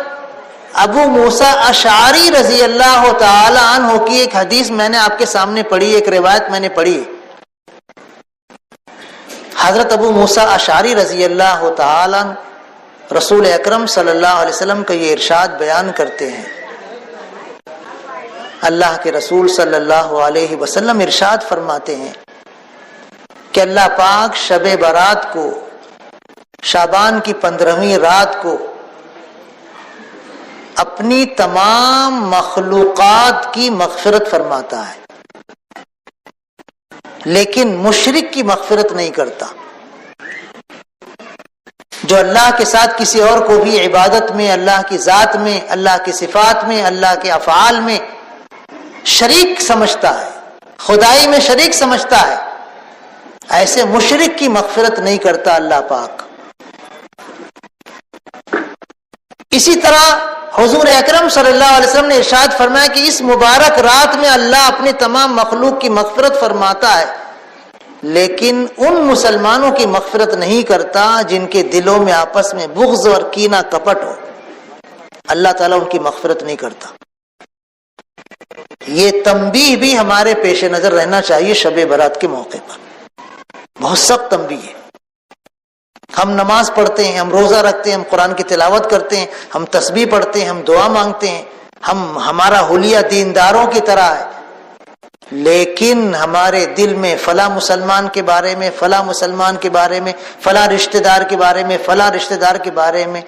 ابو موسیٰ اشعری رضی اللہ تعالی عنہ کی ایک حدیث میں نے آپ کے سامنے پڑھی، ایک روایت میں نے پڑھی۔ حضرت ابو موسیٰ اشعری رضی اللہ تعالی عنہ رسول اکرم صلی اللہ علیہ وسلم کا یہ ارشاد بیان کرتے ہیں۔ اللہ کے رسول صلی اللہ علیہ وسلم ارشاد فرماتے ہیں کہ اللہ پاک شب برات کو، شعبان کی 15ویں رات کو اپنی تمام مخلوقات کی مغفرت فرماتا ہے، لیکن مشرک کی مغفرت نہیں کرتا۔ جو اللہ کے ساتھ کسی اور کو بھی عبادت میں، اللہ کی ذات میں، اللہ کی صفات میں، اللہ کے افعال میں شریک سمجھتا ہے، خدائی میں شریک سمجھتا ہے، ایسے مشرک کی مغفرت نہیں کرتا اللہ پاک۔ اسی طرح حضور اکرم صلی اللہ علیہ وسلم نے ارشاد فرمایا کہ اس مبارک رات میں اللہ اپنی تمام مخلوق کی مغفرت فرماتا ہے، لیکن ان مسلمانوں کی مغفرت نہیں کرتا جن کے دلوں میں آپس میں بغض اور کینہ کپٹ ہو، اللہ تعالیٰ ان کی مغفرت نہیں کرتا۔ یہ تنبیہ بھی ہمارے پیش نظر رہنا چاہیے شب برات کے موقع پر، بہت سخت تنبیہ ہے۔ ہم نماز پڑھتے ہیں، ہم روزہ رکھتے ہیں، ہم قرآن کی تلاوت کرتے ہیں، ہم تسبیح پڑھتے ہیں، ہم دعا مانگتے ہیں، ہمارا حلیہ دینداروں کی طرح ہے، لیکن ہمارے دل میں فلاں مسلمان کے بارے میں، فلاں مسلمان کے بارے میں، فلاں رشتہ دار کے بارے میں، فلاں رشتہ دار کے بارے میں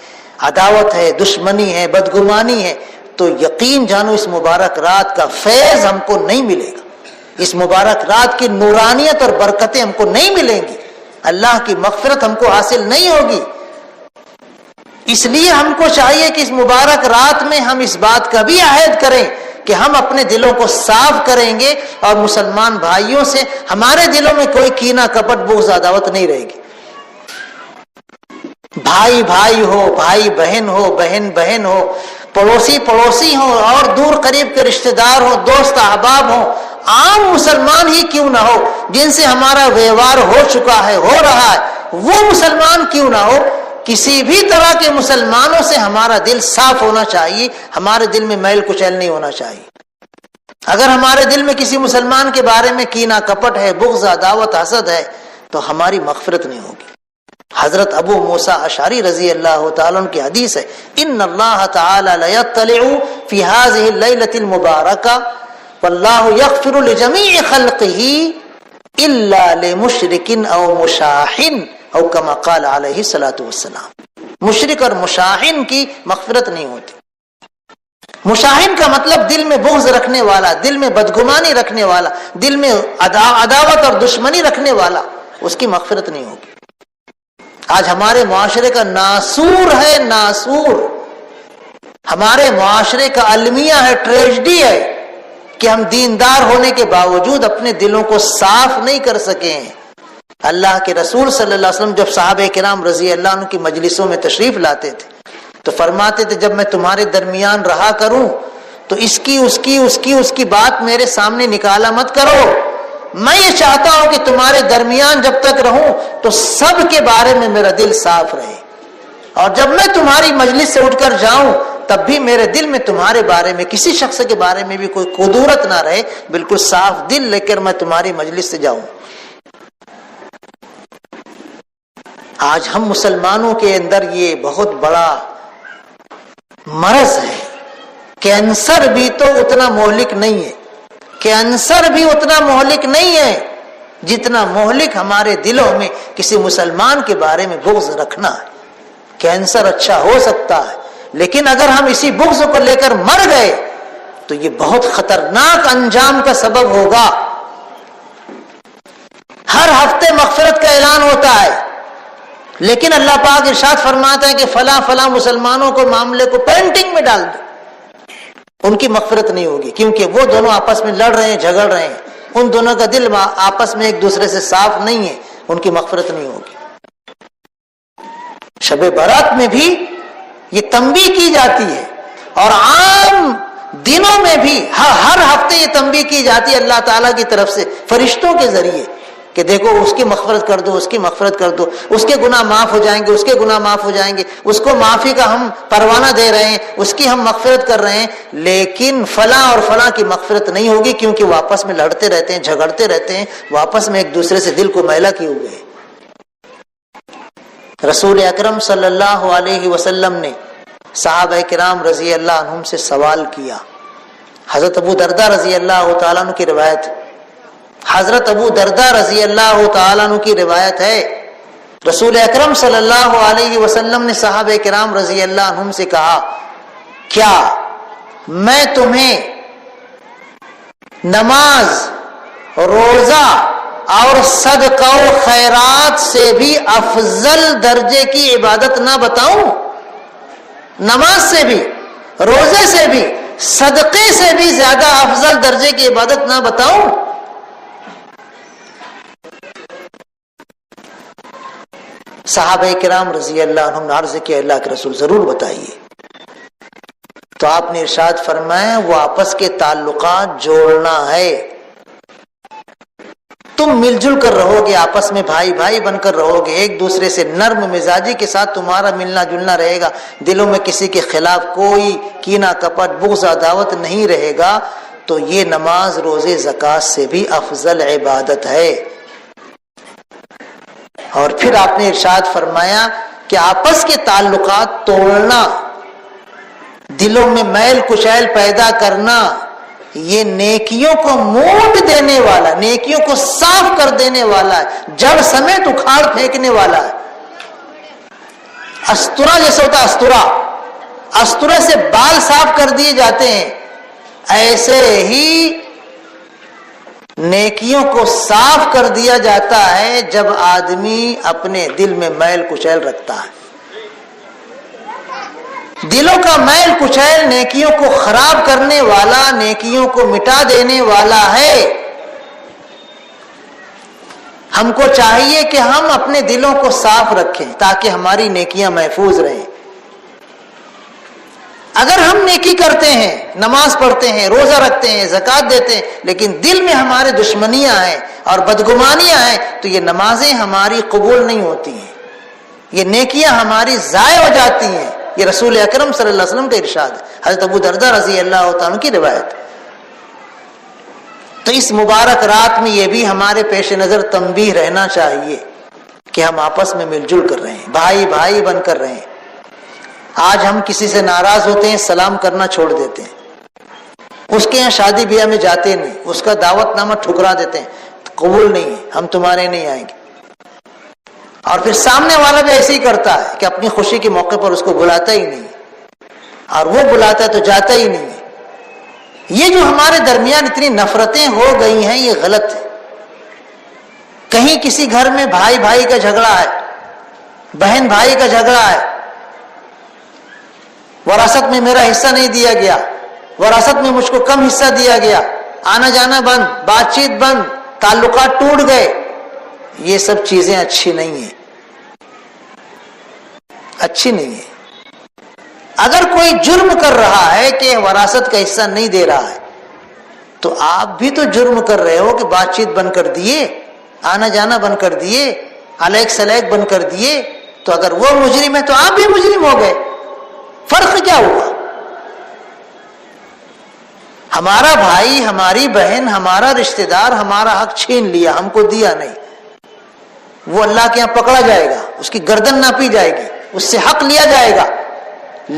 عداوت ہے، دشمنی ہے، بدگمانی ہے، تو یقین جانو اس مبارک رات کا فیض ہم کو نہیں ملے گا، اس مبارک رات کی نورانیت اور برکتیں ہم کو نہیں ملیں گی، اللہ کی مغفرت ہم کو حاصل نہیں ہوگی۔ اس لیے ہم کو چاہیے کہ اس مبارک رات میں ہم اس بات کا بھی عہد کریں کہ ہم اپنے دلوں کو صاف کریں گے اور مسلمان بھائیوں سے ہمارے دلوں میں کوئی کینہ کپٹ بغض عداوت نہیں رہے گی۔ بھائی بھائی ہو، بھائی بہن ہو، بہن بہن ہو، پڑوسی پڑوسی ہو اور دور قریب کے رشتہ دار ہو، دوست احباب ہو، عام مسلمان ہی کیوں نہ ہو جن سے ہمارا ویوہار ہو چکا ہے، ہو رہا ہے، وہ مسلمان کیوں نہ ہو، کسی بھی طرح کے مسلمانوں سے ہمارا دل صاف ہونا چاہیے، ہمارے دل میں میل کچیل نہیں ہونا چاہیے۔ اگر ہمارے دل میں کسی مسلمان کے بارے میں کینہ کپٹ ہے، بغض عداوت حسد ہے، تو ہماری مغفرت نہیں ہوگی، حضرت ابو موسیٰ اشعری رضی اللہ تعالیٰ عنہ کی حدیث ہے، ان اللہ تعالی لیطلع فی هذه اللیلۃ المبارکہ واللہ یغفر لجمیع خلقہ الا لمشرک او مشاحن او کما قال علیہ الصلوۃ والسلام۔ مشرک اور مشاحن کی مغفرت نہیں ہوتی۔ مشاحن کا مطلب دل میں بغض رکھنے والا، دل میں بدگمانی رکھنے والا، دل میں عداوت اور دشمنی رکھنے والا، اس کی مغفرت نہیں ہوگی۔ آج ہمارے معاشرے کا ناسور ہے، ناسور ہمارے معاشرے کا المیہ ہے، ٹریجڈی ہے کہ ہم دیندار ہونے کے باوجود اپنے دلوں کو صاف نہیں کر سکے ہیں۔ اللہ کے رسول صلی اللہ علیہ وسلم جب صحابہ کرام رضی اللہ عنہ کی مجلسوں میں تشریف لاتے تھے تو فرماتے تھے جب میں تمہارے درمیان رہا کروں تو اس کی بات میرے سامنے نکالا مت کرو، میں یہ چاہتا ہوں کہ تمہارے درمیان جب تک رہوں تو سب کے بارے میں میرا دل صاف رہے، اور جب میں تمہاری مجلس سے اٹھ کر جاؤں تب بھی میرے دل میں تمہارے بارے میں کسی شخص کے بارے میں بھی کوئی کدورت نہ رہے، بالکل صاف دل لے کر میں تمہاری مجلس سے جاؤں۔ آج ہم مسلمانوں کے اندر یہ بہت بڑا مرض ہے۔ کینسر بھی تو اتنا مہلک نہیں ہے، کینسر بھی اتنا مہلک نہیں ہے جتنا مہلک ہمارے دلوں میں کسی مسلمان کے بارے میں بغض رکھنا ہے۔ کینسر اچھا ہو سکتا ہے، لیکن اگر ہم اسی بغض کو لے کر مر گئے تو یہ بہت خطرناک انجام کا سبب ہوگا۔ ہر ہفتے مغفرت کا اعلان ہوتا ہے، لیکن اللہ پاک ارشاد فرماتا ہے کہ فلاں فلاں مسلمانوں کو معاملے کو پینٹنگ میں ڈال دو، ان کی مغفرت نہیں ہوگی، کیونکہ وہ دونوں آپس میں لڑ رہے ہیں، جھگڑ رہے ہیں، ان دونوں کا دل آپس میں ایک دوسرے سے صاف نہیں ہے، ان کی مغفرت نہیں ہوگی۔ شب برات میں بھی یہ تنبیہ کی جاتی ہے، اور عام دنوں میں بھی ہر ہفتے یہ تنبیہ کی جاتی ہے اللہ تعالیٰ کی طرف سے فرشتوں کے ذریعے کہ دیکھو اس کی مغفرت کر دو، اس کی مغفرت کر دو، اس کے گناہ معاف ہو جائیں گے، اس کے گناہ معاف ہو جائیں گے، اس کو معافی کا ہم پروانہ دے رہے ہیں، اس کی ہم مغفرت کر رہے ہیں، لیکن فلاں اور فلاں کی مغفرت نہیں ہوگی کیونکہ وہ آپس میں لڑتے رہتے ہیں، جھگڑتے رہتے ہیں، وہ آپس میں ایک دوسرے سے دل کو میلا کیے ہوئے ہیں۔ رسول اکرم صلی اللہ علیہ وسلم نے صحابہ کرام رضی اللہ عنہم سے سوال کیا۔ حضرت ابو درداء رضی اللہ تعالیٰ عنہ کی روایت، حضرت ابو درداء رضی اللہ تعالیٰ عنہ کی روایت ہے، رسول اکرم صلی اللہ علیہ وسلم نے صحابہ کرام رضی اللہ عنہم سے کہا، کیا میں تمہیں نماز، روزہ اور صدقہ و خیرات سے بھی افضل درجے کی عبادت نہ بتاؤں؟ نماز سے بھی، روزے سے بھی، صدقے سے بھی زیادہ افضل درجے کی عبادت نہ بتاؤں؟ صحابہ کرام رضی اللہ عنہم نے عرض کیا اللہ کے رسول ضرور بتائیے۔ تو آپ نے ارشاد فرمایا وہ آپس کے تعلقات جوڑنا ہے، تم مل جل کر رہو گے، آپس میں بھائی بھائی بن کر رہو گے، ایک دوسرے سے نرم مزاجی کے ساتھ تمہارا ملنا جلنا رہے گا، دلوں میں کسی کے خلاف کوئی کینہ کپٹ بغض عداوت نہیں رہے گا، تو یہ نماز روزے زکوٰۃ سے بھی افضل عبادت ہے۔ اور پھر آپ نے ارشاد فرمایا کہ آپس کے تعلقات توڑنا، دلوں میں میل کچیل پیدا کرنا، یہ نیکیوں کو موٹ دینے والا، نیکیوں کو صاف کر دینے والا ہے، جڑ سمیت اکھاڑ پھینکنے والا ہے۔ استرا جیسے ہوتا ہے، استرے سے بال صاف کر دیے جاتے ہیں، ایسے ہی نیکیوں کو صاف کر دیا جاتا ہے جب آدمی اپنے دل میں میل کچیل رکھتا ہے۔ دلوں کا میل کچیل نیکیوں کو خراب کرنے والا، نیکیوں کو مٹا دینے والا ہے۔ ہم کو چاہیے کہ ہم اپنے دلوں کو صاف رکھیں تاکہ ہماری نیکیاں محفوظ رہیں۔ اگر ہم نیکی کرتے ہیں، نماز پڑھتے ہیں، روزہ رکھتے ہیں، زکوٰۃ دیتے ہیں، لیکن دل میں ہمارے دشمنیاں ہیں اور بدگمانیاں ہیں، تو یہ نمازیں ہماری قبول نہیں ہوتی ہیں، یہ نیکیاں ہماری ضائع ہو جاتی ہیں۔ یہ رسول اکرم صلی اللہ علیہ وسلم کا ارشاد ہے، حضرت ابو درداء رضی اللہ تعالیٰ کی روایت۔ تو اس مبارک رات میں یہ بھی ہمارے پیش نظر تنبیہ رہنا چاہیے کہ ہم آپس میں مل جل کر رہے ہیں، بھائی بھائی بن کر رہے ہیں۔ آج ہم کسی سے ناراض ہوتے ہیں، سلام کرنا چھوڑ دیتے ہیں، اس کے یہاں شادی بیاہ میں جاتے نہیں، اس کا دعوت نامہ ٹھکرا دیتے ہیں، قبول نہیں ہے، ہم تمہارے نہیں آئیں گے۔ اور پھر سامنے والا بھی ایسے ہی کرتا ہے کہ اپنی خوشی کے موقع پر اس کو بلاتا ہی نہیں، اور وہ بلاتا ہے تو جاتا ہی نہیں ہے۔ یہ جو ہمارے درمیان اتنی نفرتیں ہو گئی ہیں، یہ غلط ہے۔ کہیں کسی گھر میں بھائی بھائی کا جھگڑا ہے، بہن بھائی کا جھگڑا ہے، وراثت میں میرا حصہ نہیں دیا گیا، وراثت میں مجھ کو کم حصہ دیا گیا، آنا جانا بند، بات چیت بند، تعلقات ٹوٹ گئے، یہ سب چیزیں اچھی نہیں ہیں، اچھی نہیں ہے۔ اگر کوئی جرم کر رہا ہے کہ وراثت کا حصہ نہیں دے رہا ہے، تو آپ بھی تو جرم کر رہے ہو کہ بات چیت بند کر دیے، آنا جانا بند کر دیے، الیک سلیک بند کر دیے۔ تو اگر وہ مجرم ہے تو آپ بھی مجرم ہو گئے، فرق کیا ہوا؟ ہمارا بھائی، ہماری بہن، ہمارا رشتہ دار ہمارا حق چھین لیا، ہم کو دیا نہیں، وہ اللہ کے یہاں پکڑا جائے گا، اس کی گردن ناپی جائے گی، اس سے حق لیا جائے گا۔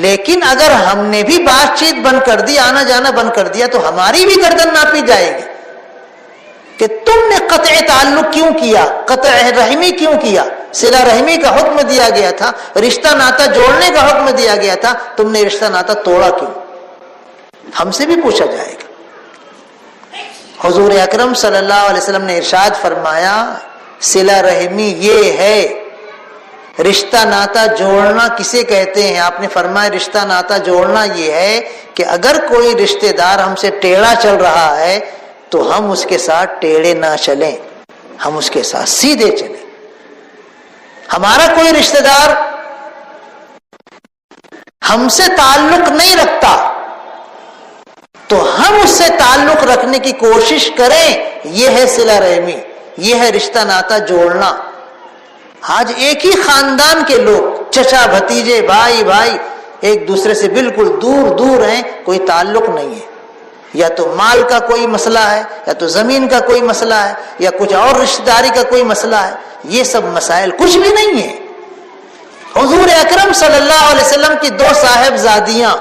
لیکن اگر ہم نے بھی بات چیت بند کر دی، آنا جانا بند کر دیا، تو ہماری بھی گردن ناپی جائے گی کہ تم نے قطع تعلق کیوں کیا، قطع رحمی کیوں کیا؟ صلہ رحمی کا حکم دیا گیا تھا، رشتہ ناتا جوڑنے کا حکم دیا گیا تھا، تم نے رشتہ ناتا توڑا کیوں؟ ہم سے بھی پوچھا جائے گا۔ حضور اکرم صلی اللہ علیہ وسلم نے ارشاد فرمایا، صلہ رحمی یہ ہے، رشتہ ناتا جوڑنا کسے کہتے ہیں؟ آپ نے فرمایا رشتہ ناتا جوڑنا یہ ہے کہ اگر کوئی رشتہ دار ہم سے ٹیڑھا چل رہا ہے تو ہم اس کے ساتھ ٹیڑھے نہ چلیں، ہم اس کے ساتھ سیدھے چلیں۔ ہمارا کوئی رشتہ دار ہم سے تعلق نہیں رکھتا تو ہم اس سے تعلق رکھنے کی کوشش کریں، یہ ہے صلہ رحمی، یہ ہے رشتہ ناتا جوڑنا۔ آج ایک ہی خاندان کے لوگ، چچا بھتیجے، بھائی بھائی، ایک دوسرے سے بالکل دور دور ہیں، کوئی تعلق نہیں ہے، یا تو مال کا کوئی مسئلہ ہے، یا تو زمین کا کوئی مسئلہ ہے، یا کچھ اور رشتہ داری کا کوئی مسئلہ ہے۔ یہ سب مسائل کچھ بھی نہیں ہے۔ حضور اکرم صلی اللہ علیہ وسلم کی دو صاحبزادیاں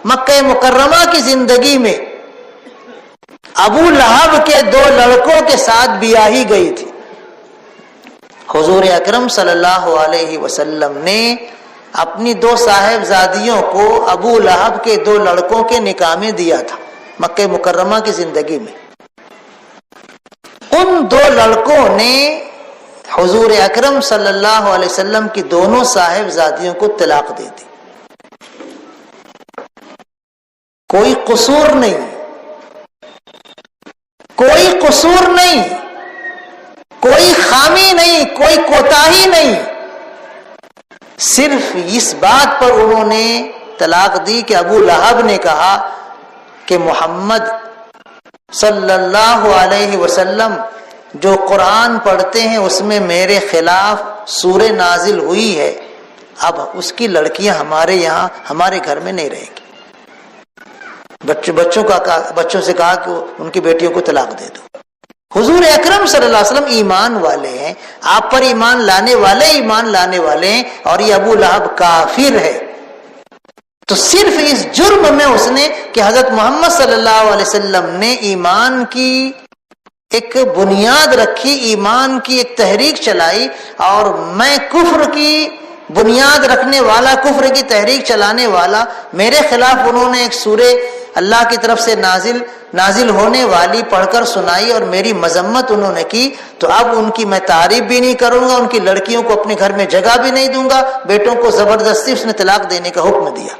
مکہ مکرمہ کی زندگی میں ابو لہب کے دو لڑکوں کے ساتھ بیاہی گئی تھی۔ حضور اکرم صلی اللہ علیہ وسلم نے اپنی دو صاحبزادیوں کو ابو لہب کے دو لڑکوں کے نکاح میں دیا تھا مکہ مکرمہ کی زندگی میں۔ ان دو لڑکوں نے حضور اکرم صلی اللہ علیہ وسلم کی دونوں صاحبزادیوں کو طلاق دے دی۔ کوئی قصور نہیں، کوئی قصور نہیں، کوئی خامی نہیں، کوئی کوتاہی نہیں، صرف اس بات پر انہوں نے طلاق دی کہ ابو لہب نے کہا کہ محمد صلی اللہ علیہ وسلم جو قرآن پڑھتے ہیں اس میں میرے خلاف سورہ نازل ہوئی ہے، اب اس کی لڑکیاں ہمارے یہاں ہمارے گھر میں نہیں رہیں گی۔ بچوں سے کہا کہ ان کی بیٹیوں کو طلاق دے دو۔ حضور اکرم صلی اللہ علیہ وسلم ایمان والے ہیں، آپ پر ایمان لانے والے ہیں، اور یہ ابو لہب کافر ہے۔ تو صرف اس جرم میں اس نے کہ حضرت محمد صلی اللہ علیہ وسلم نے ایمان کی ایک بنیاد رکھی، ایمان کی ایک تحریک چلائی، اور میں کفر کی بنیاد رکھنے والا، کفر کی تحریک چلانے والا، میرے خلاف انہوں نے ایک سورہ اللہ کی طرف سے نازل ہونے والی پڑھ کر سنائی اور میری مذمت انہوں نے کی، تو اب ان کی میں تعریف بھی نہیں کروں گا، ان کی لڑکیوں کو اپنے گھر میں جگہ بھی نہیں دوں گا۔ بیٹوں کو زبردستی اس نے طلاق دینے کا حکم دیا۔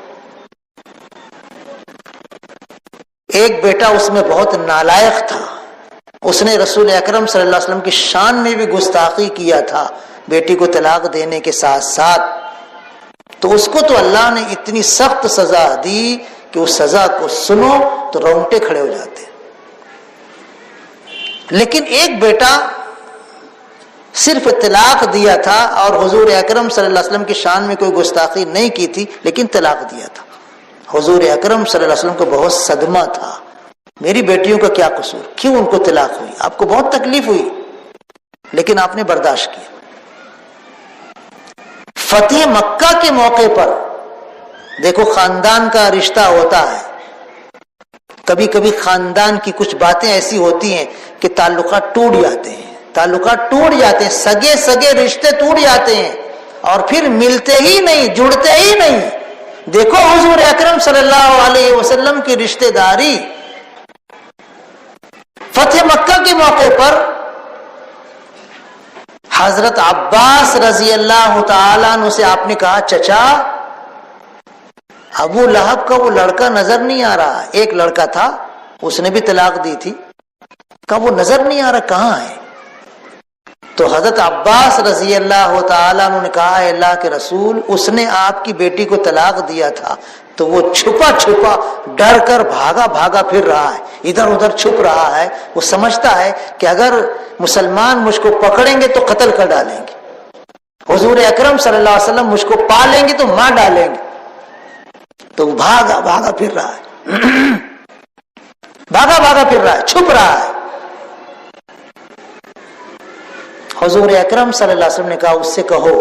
ایک بیٹا اس میں بہت نالائق تھا، اس نے رسول اکرم صلی اللہ علیہ وسلم کی شان میں بھی گستاخی کیا تھا بیٹی کو طلاق دینے کے ساتھ ساتھ، تو اس کو تو اللہ نے اتنی سخت سزا دی کہ اس سزا کو سنو تو رونگٹے کھڑے ہو جاتے۔ لیکن ایک بیٹا صرف طلاق دیا تھا اور حضور اکرم صلی اللہ علیہ وسلم کی شان میں کوئی گستاخی نہیں کی تھی، لیکن طلاق دیا تھا۔ حضور اکرم صلی اللہ علیہ وسلم کو بہت صدمہ تھا، میری بیٹیوں کا کیا قصور، کیوں ان کو طلاق ہوئی؟ آپ کو بہت تکلیف ہوئی، لیکن آپ نے برداشت کیا۔ فتح مکہ کے موقع پر دیکھو خاندان کا رشتہ ہوتا ہے، کبھی کبھی خاندان کی کچھ باتیں ایسی ہوتی ہیں کہ تعلقات ٹوٹ جاتے ہیں، سگے رشتے ٹوٹ جاتے ہیں اور پھر ملتے ہی نہیں، جڑتے ہی نہیں۔ دیکھو حضور اکرم صلی اللہ علیہ وسلم کی رشتہ داری فتح مکہ کے موقع پر حضرت عباس رضی اللہ تعالیٰ عنہ سے آپ نے کہا چچا ابو لہب کا وہ لڑکا نظر نہیں آ رہا، ایک لڑکا تھا اس نے بھی طلاق دی تھی، کہا وہ نظر نہیں آ رہا کہاں ہے؟ تو حضرت عباس رضی اللہ تعالیٰ عنہ نے کہا اے اللہ کے رسول اس نے آپ کی بیٹی کو طلاق دیا تھا تو وہ چھپا ڈر کر بھاگا پھر رہا ہے، ادھر ادھر چھپ رہا ہے، وہ سمجھتا ہے کہ اگر مسلمان مجھ کو پکڑیں گے تو قتل کر ڈالیں گے، حضور اکرم صلی اللہ علیہ وسلم مجھ کو پا لیں گے تو مار ڈالیں گے، تو وہ بھاگا پھر رہا ہے چھپ رہا ہے۔ حضور اکرم صلی اللہ علیہ وسلم نے کہا اس سے کہو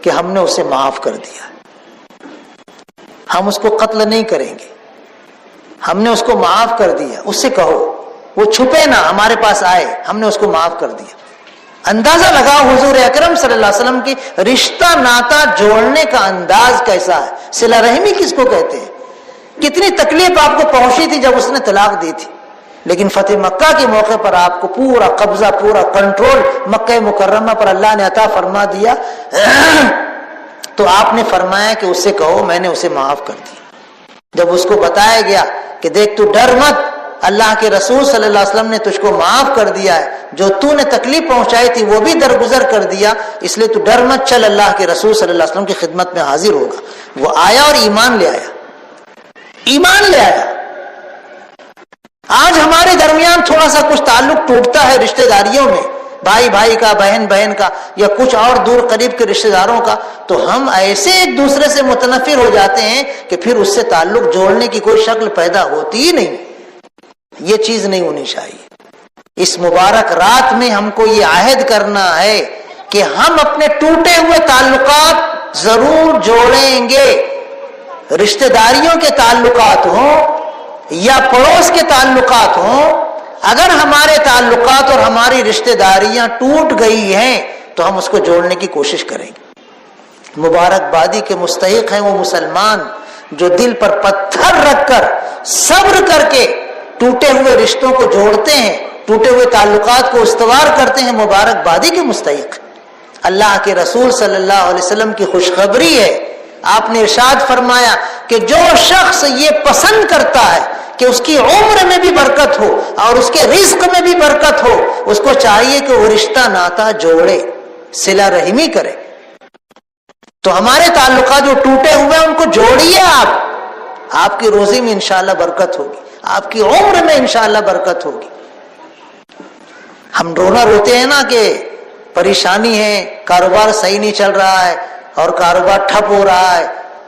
کہ ہم نے اسے معاف کر دیا، ہم اس کو قتل نہیں کریں گے، ہم نے اس کو معاف کر دیا، اس سے کہو وہ چھپے نہ، ہمارے پاس آئے، ہم نے اس کو معاف کر دیا۔ اندازہ لگاؤ حضور اکرم صلی اللہ علیہ وسلم کی رشتہ ناتا جوڑنے کا انداز کیسا ہے، صلہ رحمی کس کو کہتے ہیں، کتنی تکلیف آپ کو پہنچی تھی جب اس نے طلاق دی تھی، لیکن فتح مکہ کے موقع پر آپ کو پورا قبضہ، پورا کنٹرول مکہ مکرمہ پر اللہ نے عطا فرما دیا، تو آپ نے فرمایا کہ اس سے کہو میں نے اسے معاف کر دیا۔ جب اس کو بتایا گیا کہ دیکھ تو ڈر مت، اللہ کے رسول صلی اللہ علیہ وسلم نے تجھ کو معاف کر دیا ہے، جو تو نے تکلیف پہنچائی تھی وہ بھی درگزر کر دیا، اس لیے تو ڈر مت، چل اللہ کے رسول صلی اللہ علیہ وسلم کی خدمت میں حاضر ہوگا۔ وہ آیا اور ایمان لے آیا۔ آج ہمارے درمیان تھوڑا سا کچھ تعلق ٹوٹتا ہے رشتہ داریوں میں، بھائی کا، بہن کا، یا کچھ اور دور قریب کے رشتہ داروں کا، تو ہم ایسے ایک دوسرے سے متنفر ہو جاتے ہیں کہ پھر اس سے تعلق جوڑنے کی کوئی شکل پیدا ہوتی ہی نہیں۔ یہ چیز نہیں ہونی چاہیے۔ اس مبارک رات میں ہم کو یہ عہد کرنا ہے کہ ہم اپنے ٹوٹے ہوئے تعلقات ضرور جوڑیں گے، رشتہ داریوں کے تعلقات ہوں یا پڑوس کے تعلقات ہوں۔ اگر ہمارے تعلقات اور ہماری رشتہ داریاں ٹوٹ گئی ہیں تو ہم اس کو جوڑنے کی کوشش کریں گے۔ مبارکبادی کے مستحق ہیں وہ مسلمان جو دل پر پتھر رکھ کر صبر کر کے ٹوٹے ہوئے رشتوں کو جوڑتے ہیں، ٹوٹے ہوئے تعلقات کو استوار کرتے ہیں، مبارکبادی کے مستحق۔ اللہ کے رسول صلی اللہ علیہ وسلم کی خوشخبری ہے، آپ نے ارشاد فرمایا کہ جو شخص یہ پسند کرتا ہے کہ اس کی عمر میں بھی برکت ہو اور اس کے رزق میں بھی برکت ہو، اس کو چاہیے کہ وہ رشتہ ناتا جوڑے، صلہ رحمی کرے۔ تو ہمارے تعلقات جو ٹوٹے ہوئے ہیں ان کو جوڑیے، آپ کی روزی میں انشاءاللہ برکت ہوگی، آپ کی عمر میں انشاءاللہ برکت ہوگی۔ ہم روتے ہیں نا کہ پریشانی ہے، کاروبار صحیح نہیں چل رہا ہے اور کاروبار ٹھپ ہو رہا ہے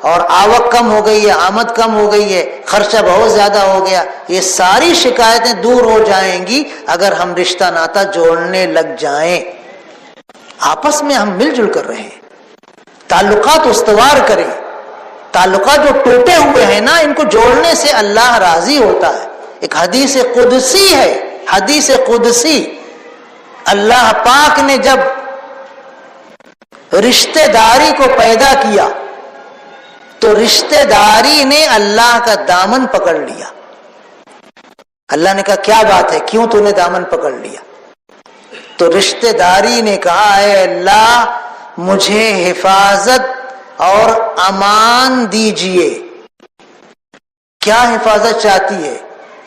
اور آوک کم ہو گئی ہے، آمد کم ہو گئی ہے، خرچہ بہت زیادہ ہو گیا۔ یہ ساری شکایتیں دور ہو جائیں گی اگر ہم رشتہ ناتا جوڑنے لگ جائیں، آپس میں ہم مل جل کر رہیں، تعلقات استوار کریں۔ تعلقات جو ٹوٹے ہوئے ہیں نا ان کو جوڑنے سے اللہ راضی ہوتا ہے۔ ایک حدیث قدسی ہے، حدیث قدسی، اللہ پاک نے جب رشتہ داری کو پیدا کیا تو رشتہ داری نے اللہ کا دامن پکڑ لیا۔ اللہ نے کہا کیا بات ہے، کیوں تو نے دامن پکڑ لیا؟ تو رشتہ داری نے کہا اے اللہ مجھے حفاظت اور امان دیجئے۔ کیا حفاظت چاہتی ہے،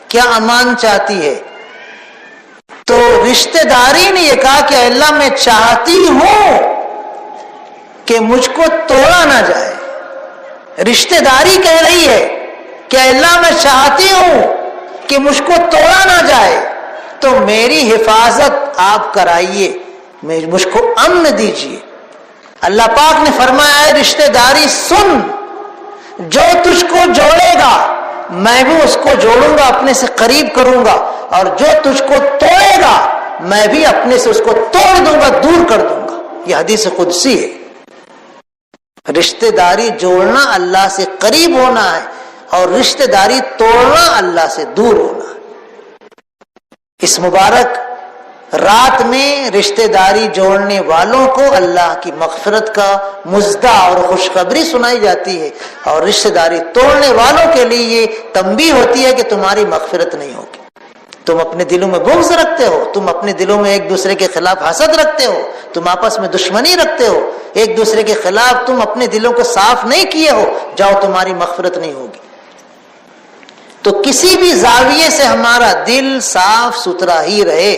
کیا امان چاہتی ہے؟ تو رشتہ داری نے یہ کہا کہ اللہ میں چاہتی ہوں کہ مجھ کو توڑا نہ جائے۔ رشتہ داری کہہ رہی ہے کہ اللہ میں چاہتی ہوں کہ مجھ کو توڑا نہ جائے، تو میری حفاظت آپ کرائیے، مجھ کو امن دیجیے۔ اللہ پاک نے فرمایا ہے رشتہ داری سن، جو تجھ کو جوڑے گا میں بھی اس کو جوڑوں گا، اپنے سے قریب کروں گا، اور جو تجھ کو توڑے گا میں بھی اپنے سے اس کو توڑ دوں گا، دور کر دوں گا۔ یہ حدیث قدسی ہے۔ رشتہ داری جوڑنا اللہ سے قریب ہونا ہے اور رشتہ داری توڑنا اللہ سے دور ہونا ہے۔ اس مبارک رات میں رشتہ داری جوڑنے والوں کو اللہ کی مغفرت کا مژدہ اور خوشخبری سنائی جاتی ہے، اور رشتہ داری توڑنے والوں کے لیے یہ تنبیہ ہوتی ہے کہ تمہاری مغفرت نہیں ہوگی۔ تم اپنے دلوں میں بغض رکھتے ہو، تم اپنے دلوں میں ایک دوسرے کے خلاف حسد رکھتے ہو، تم آپس میں دشمنی رکھتے ہو، ایک دوسرے کے خلاف تم اپنے دلوں کو صاف نہیں کیے ہو، جاؤ تمہاری مغفرت نہیں ہوگی۔ تو کسی بھی زاویے سے ہمارا دل صاف ستھرا ہی رہے،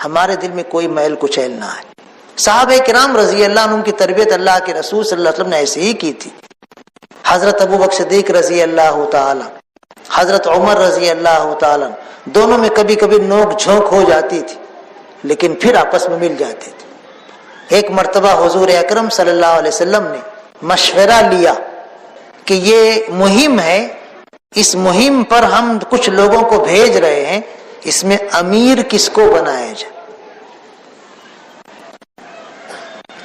ہمارے دل میں کوئی میل کچیل نہ آئے۔ صحابہ کرام رضی اللہ عنہم کی تربیت اللہ کے رسول صلی اللہ علیہ وسلم نے ایسے ہی کی تھی۔ حضرت ابوبکر صدیق رضی اللہ تعالی، حضرت عمر رضی اللہ تعالی، دونوں میں کبھی کبھی نوک جھونک ہو جاتی تھی، لیکن پھر آپس میں مل جاتے تھے۔ ایک مرتبہ حضور اکرم صلی اللہ علیہ وسلم نے مشورہ لیا کہ یہ مہم ہے، اس مہم پر ہم کچھ لوگوں کو بھیج رہے ہیں، اس میں امیر کس کو بنایا جائے؟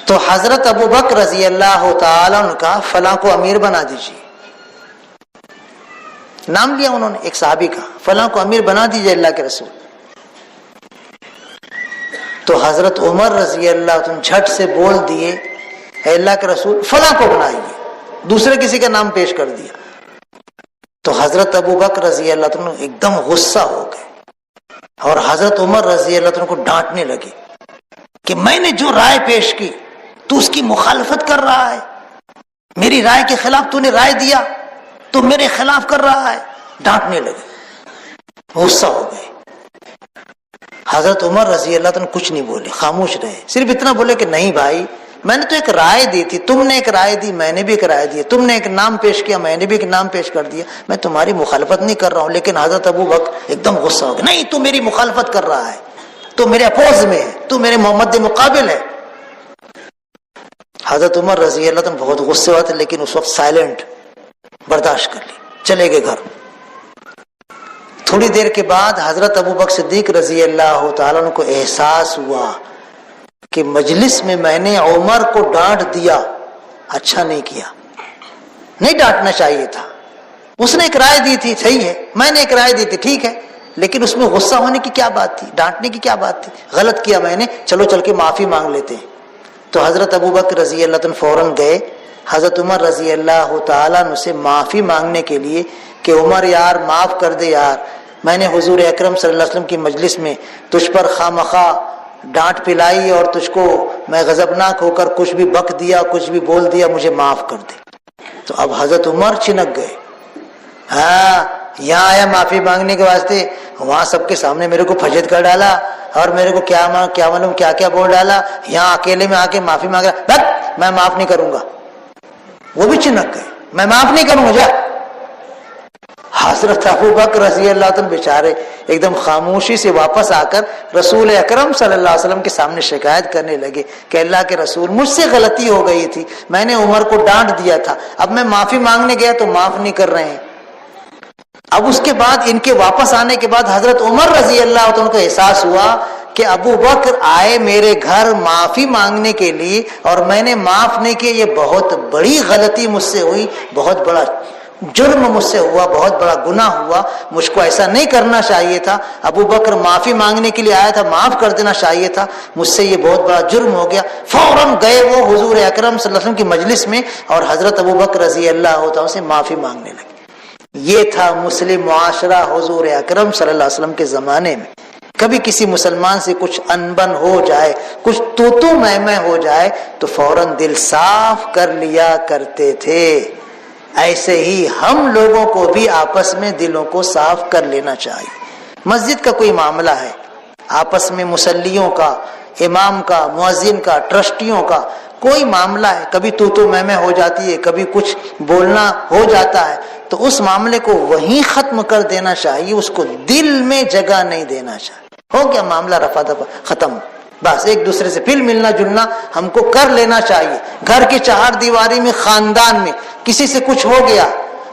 تو حضرت ابوبکر رضی اللہ تعالیٰ عنہ کا فلاں کو امیر بنا دیجیے، نام لیا انہوں نے ایک صحابی کا، فلاں کو امیر بنا دیجیے اللہ کے رسول۔ تو حضرت عمر رضی اللہ عنہ جھٹ سے بول دیے، اے اللہ کے رسول فلاں کو بنائیے، دوسرے کسی کا نام پیش کر دیا۔ تو حضرت ابوبکر رضی اللہ عنہ ایک دم غصہ ہو گئے اور حضرت عمر رضی اللہ عنہ کو ڈانٹنے لگے کہ میں نے جو رائے پیش کی تو اس کی مخالفت کر رہا ہے، میری رائے کے خلاف تو نے رائے دیا، تو میرے خلاف کر رہا ہے، ڈانٹنے لگے، غصہ ہو گئے۔ حضرت عمر رضی اللہ عنہ کچھ نہیں بولے، خاموش رہے، صرف اتنا بولے کہ نہیں بھائی، میں نے تو ایک رائے دی تھی، تم نے ایک رائے دی، میں نے بھی ایک رائے دی، تم نے ایک نام پیش کیا، میں نے بھی ایک نام پیش کر دیا، میں تمہاری مخالفت نہیں کر رہا ہوں۔ لیکن حضرت ابوبکر ایک دم غصہ ہو گیا، نہیں تو میری مخالفت کر رہا ہے، تو میرے اپوز میں ہے، تو میرے محمد مقابل ہے۔ حضرت عمر رضی اللہ عنہ بہت غصے ہوئے تھے، لیکن اس وقت سائلنٹ، برداشت کر لی، چلے گئے گھر۔ تھوڑی دیر کے بعد حضرت ابوبکر صدیق رضی اللہ تعالیٰ عنہ کو احساس ہوا کہ مجلس میں میں نے عمر کو ڈانٹ دیا، اچھا نہیں کیا، نہیں ڈانٹنا چاہیے تھا۔ اس نے ایک رائے دی تھی، صحیح ہے، میں نے ایک رائے دی تھی، ٹھیک ہے، لیکن اس میں غصہ ہونے کی کیا بات تھی، ڈانٹنے کی کیا بات تھی، غلط کیا میں نے، چلو چل کے معافی مانگ لیتے ہیں۔ تو حضرت ابوبکر رضی اللہ عنہ فوراً گئے حضرت عمر رضی اللہ تعالیٰ عنہ سے معافی مانگنے کے لیے کہ عمر یار معاف کر دے یار، میں نے حضور اکرم صلی اللہ علیہ وسلم کی مجلس میں تجھ پر خواہ ڈانٹ پلائی اور تجھ کو میں غضبناک ہو کر کچھ بھی بک دیا، کچھ بھی بول دیا، مجھے معاف کر دے۔ تو اب حضرت عمر چنک گئے، ہاں یہاں آیا معافی مانگنے کے واسطے، وہاں سب کے سامنے میرے کو پھجت کر ڈالا اور میرے کو کیا معلوم کیا کیا بول ڈالا، یہاں اکیلے میں آ کے معافی مانگ رہا، میں معاف نہیں کروں گا۔ وہ بھی چنک گئے، میں معاف نہیں کروں گا، جا۔ حضرت ابوبکر رضی اللہ عنہ بیچارے ایک دم خاموشی سے واپس آ کر رسول اکرم صلی اللہ علیہ وسلم کے سامنے شکایت کرنے لگے کہ اللہ کے رسول مجھ سے غلطی ہو گئی تھی، میں نے عمر کو ڈانٹ دیا تھا، اب میں معافی مانگنے گیا تو معاف نہیں کر رہے ہیں۔ اب اس کے بعد ان کے واپس آنے کے بعد حضرت عمر رضی اللہ عنہ کو احساس ہوا کہ ابوبکر آئے میرے گھر معافی مانگنے کے لیے اور میں نے معاف نہیں کیا، یہ بہت بڑی غلطی مجھ سے ہوئی، بہت بڑا جرم مجھ سے ہوا، بہت بڑا گناہ ہوا، مجھ کو ایسا نہیں کرنا چاہیے تھا۔ ابوبکر معافی مانگنے کے لیے آیا تھا، معاف کر دینا چاہیے تھا، مجھ سے یہ بہت بڑا جرم ہو گیا۔ فوراً گئے وہ حضور اکرم صلی اللہ علیہ وسلم کی مجلس میں اور حضرت ابوبکر رضی اللہ عنہ سے معافی مانگنے لگے۔ یہ تھا مسلم معاشرہ حضور اکرم صلی اللہ علیہ وسلم کے زمانے میں۔ کبھی کسی مسلمان سے کچھ انبن ہو جائے، کچھ تو میں ہو جائے تو فوراً دل صاف کر لیا کرتے تھے۔ ایسے ہی ہم لوگوں کو بھی آپس میں دلوں کو صاف کر لینا چاہیے۔ مسجد کا کوئی معاملہ ہے، آپس میں مصلیوں کا، امام کا، مؤذن کا، ٹرسٹیوں کا کوئی معاملہ ہے، کبھی تو میں ہو جاتی ہے، کبھی کچھ بولنا ہو جاتا ہے، تو اس معاملے کو وہیں ختم کر دینا چاہیے، اس کو دل میں جگہ نہیں دینا چاہیے۔ ہو گیا معاملہ رفع دفع ختم، بس ایک دوسرے سے پھر ملنا جلنا ہم کو کر لینا چاہیے۔ گھر کی چہار دیواری میں، خاندان میں کسی سے کچھ ہو گیا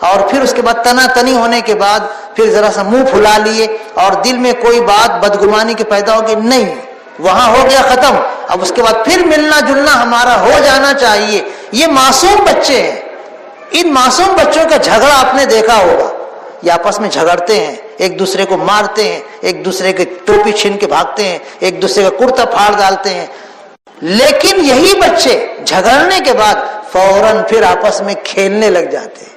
اور پھر اس کے بعد تنا تنی ہونے کے بعد پھر ذرا سا منہ پھلا لیے اور دل میں کوئی بات بدگمانی کے پیدا ہوگی، نہیں، وہاں ہو گیا ختم. اب اس کے بعد پھر ملنا جلنا ہمارا ہو جانا چاہیے. یہ معصوم بچے ہیں. ان معصوم بچوں کا جھگڑا آپ نے دیکھا ہوگا. یہ آپس میں جھگڑتے ہیں, ایک دوسرے کو مارتے ہیں, ایک دوسرے کے ٹوپی چھین کے بھاگتے ہیں, ایک دوسرے کا کرتا پھاڑ ڈالتے ہیں. لیکن یہی بچے جھگڑنے کے بعد فوراً پھر آپس میں کھیلنے لگ جاتے ہیں,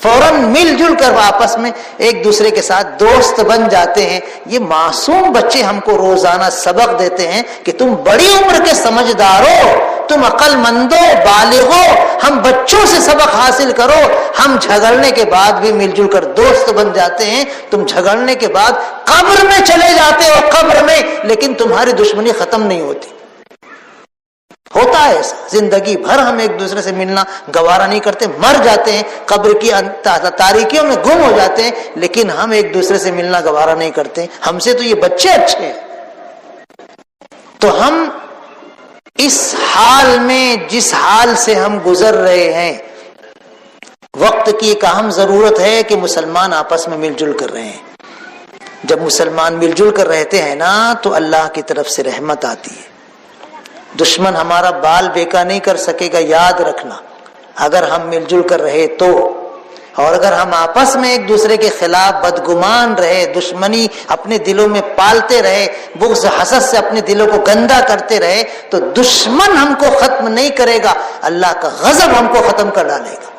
فوراً مل جل کر آپس میں ایک دوسرے کے ساتھ دوست بن جاتے ہیں. یہ معصوم بچے ہم کو روزانہ سبق دیتے ہیں کہ تم بڑی عمر کے سمجھدارو, تم عقل مندو, بالغو, ہم بچوں سے سبق حاصل کرو. ہم جھگڑنے کے بعد بھی مل جل کر دوست بن جاتے ہیں. تم جھگڑنے کے بعد قبر میں چلے جاتے ہو, قبر میں, لیکن تمہاری دشمنی ختم نہیں ہوتی. ہوتا ہے ایسا, زندگی بھر ہم ایک دوسرے سے ملنا گوارا نہیں کرتے, مر جاتے ہیں, قبر کی تاریکیوں میں گم ہو جاتے ہیں, لیکن ہم ایک دوسرے سے ملنا گوارا نہیں کرتے. ہم سے تو یہ بچے اچھے ہیں. تو ہم اس حال میں, جس حال سے ہم گزر رہے ہیں, وقت کی ایک اہم ضرورت ہے کہ مسلمان آپس میں مل جل کر رہے ہیں. جب مسلمان مل جل کر رہتے ہیں نا تو اللہ کی طرف سے رحمت آتی ہے. دشمن ہمارا بال بیکا نہیں کر سکے گا, یاد رکھنا, اگر ہم مل جل کر رہے تو. اور اگر ہم آپس میں ایک دوسرے کے خلاف بدگمان رہے, دشمنی اپنے دلوں میں پالتے رہے, بغض حسد سے اپنے دلوں کو گندا کرتے رہے, تو دشمن ہم کو ختم نہیں کرے گا, اللہ کا غضب ہم کو ختم کر ڈالے گا.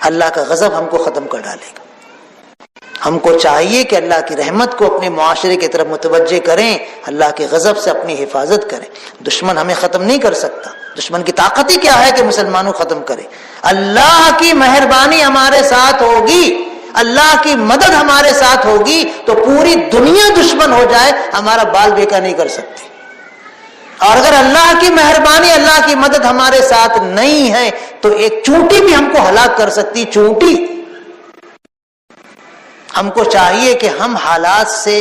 اللہ کا غضب ہم کو ختم کر ڈالے گا. ہم کو چاہیے کہ اللہ کی رحمت کو اپنے معاشرے کی طرف متوجہ کریں, اللہ کے غضب سے اپنی حفاظت کریں. دشمن ہمیں ختم نہیں کر سکتا. دشمن کی طاقت ہی کیا ہے کہ مسلمانوں ختم کرے. اللہ کی مہربانی ہمارے ساتھ ہوگی, اللہ کی مدد ہمارے ساتھ ہوگی تو پوری دنیا دشمن ہو جائے, ہمارا بال بیکا نہیں کر سکتی. اور اگر اللہ کی مہربانی, اللہ کی مدد ہمارے ساتھ نہیں ہے تو ایک چونٹی بھی ہم کو ہلاک کر سکتی. چونٹی. ہم کو چاہیے کہ ہم حالات سے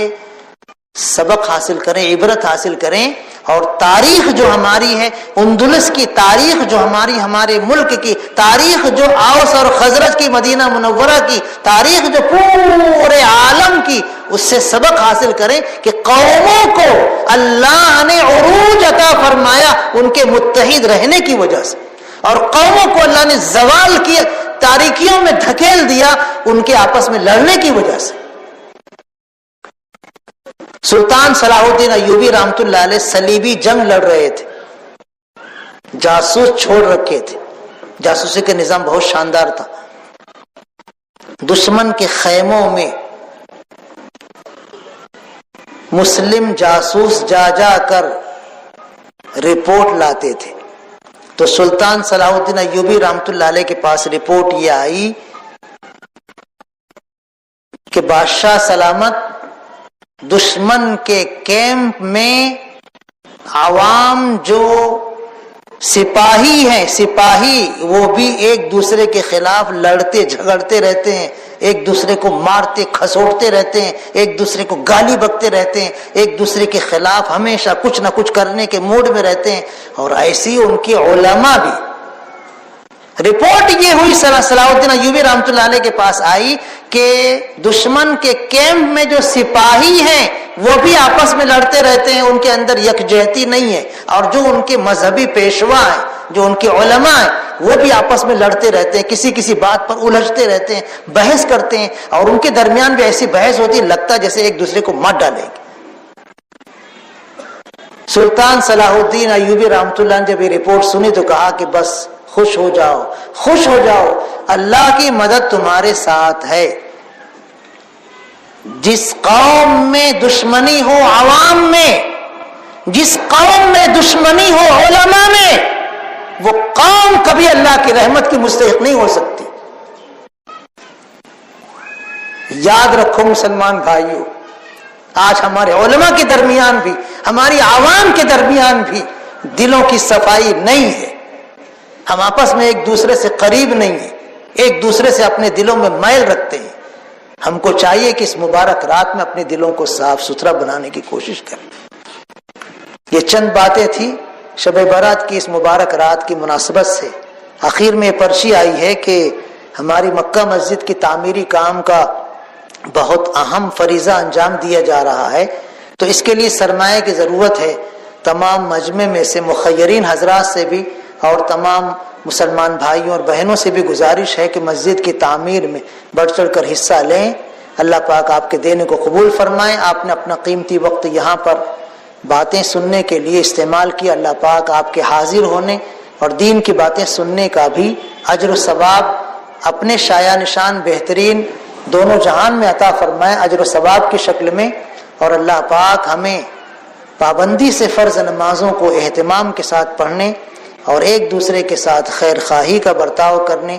سبق حاصل کریں, عبرت حاصل کریں, اور تاریخ جو ہماری ہے, اندلس کی تاریخ جو ہمارے ملک کی تاریخ, جو اوس اور خزرج کی, مدینہ منورہ کی تاریخ, جو پورے عالم کی, اس سے سبق حاصل کریں کہ قوموں کو اللہ نے عروج عطا فرمایا ان کے متحد رہنے کی وجہ سے, اور قوموں کو اللہ نے زوال کیا, تاریکیوں میں دھکیل دیا ان کے آپس میں لڑنے کی وجہ سے. سلطان صلاح الدین ایوبی رحمۃ اللہ علیہ صلیبی جنگ لڑ رہے تھے, جاسوس چھوڑ رکھے تھے. جاسوسی کا نظام بہت شاندار تھا. دشمن کے خیموں میں مسلم جاسوس جا جا کر رپورٹ لاتے تھے. تو سلطان صلاح الدین ایوبی رحمۃ اللہ علیہ کے پاس رپورٹ یہ آئی کہ بادشاہ سلامت, دشمن کے کیمپ میں عوام جو سپاہی ہیں, سپاہی وہ بھی ایک دوسرے کے خلاف لڑتے جھگڑتے رہتے ہیں, ایک دوسرے کو مارتے کھسوٹتے رہتے ہیں, ایک دوسرے کو گالی بکتے رہتے ہیں, ایک دوسرے کے خلاف ہمیشہ کچھ نہ کچھ کرنے کے موڈ میں رہتے ہیں. اور ایسی ان کی علماء بھی. رپورٹ یہ ہوئی صلاح الدین ایوبی رحمۃ اللہ علیہ کے پاس آئی کہ دشمن کے کیمپ میں جو سپاہی ہیں وہ بھی آپس میں لڑتے رہتے ہیں, ان کے اندر یکجہتی نہیں ہے, اور جو ان کے مذہبی پیشوا ہیں, جو ان کے علماء ہیں, وہ بھی آپس میں لڑتے رہتے ہیں, کسی بات پر الجھتے رہتے ہیں, بحث کرتے ہیں, اور ان کے درمیان بھی ایسی بحث ہوتی ہے لگتا جیسے ایک دوسرے کو مار ڈالیں گے. سلطان صلاح الدین ایوبی رحمۃ اللہ نے جب یہ رپورٹ سنی تو کہا کہ بس خوش ہو جاؤ, خوش ہو جاؤ, اللہ کی مدد تمہارے ساتھ ہے. جس قوم میں دشمنی ہو عوام میں, جس قوم میں دشمنی ہو علماء میں, وہ قوم کبھی اللہ کی رحمت کی مستحق نہیں ہو سکتی. یاد رکھو مسلمان بھائیوں, آج ہمارے علماء کے درمیان بھی, ہماری عوام کے درمیان بھی دلوں کی صفائی نہیں ہے. ہم آپس میں ایک دوسرے سے قریب نہیں ہیں, ایک دوسرے سے اپنے دلوں میں میل رکھتے ہیں. ہم کو چاہیے کہ اس مبارک رات میں اپنے دلوں کو صاف ستھرا بنانے کی کوشش کریں. یہ چند باتیں تھی شب برات کی اس مبارک رات کی مناسبت سے. آخر میں پرچی آئی ہے کہ ہماری مکہ مسجد کی تعمیری کام کا بہت اہم فریضہ انجام دیا جا رہا ہے. تو تو اس کے لیے سرمایہ کی ضرورت ہے۔ تمام مجمع میں سے مخیرین حضرات سے بھی اور تمام مسلمان بھائیوں اور بہنوں سے بھی گزارش ہے کہ مسجد کی تعمیر میں بڑھ چڑھ کر حصہ لیں۔ اللہ پاک آپ کے دینے کو قبول فرمائیں۔ آپ نے اپنا قیمتی وقت یہاں پر باتیں سننے کے لیے استعمال کیا، اللہ پاک آپ کے حاضر ہونے اور دین کی باتیں سننے کا بھی اجر و ثواب اپنے شایع نشان بہترین دونوں جہان میں عطا فرمائے، اجر و ثواب کی شکل میں۔ اور اللہ پاک ہمیں پابندی سے فرض نمازوں کو اہتمام کے ساتھ پڑھنے اور ایک دوسرے کے ساتھ خیر خواہی کا برتاؤ کرنے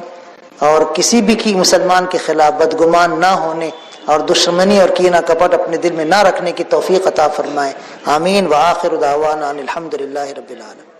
اور کسی بھی کی مسلمان کے خلاف بدگمان نہ ہونے اور دشمنی اور کینہ کپٹ اپنے دل میں نہ رکھنے کی توفیق عطا فرمائے۔ آمین۔ وآخر دعوانا ان الحمد للہ رب العالمین۔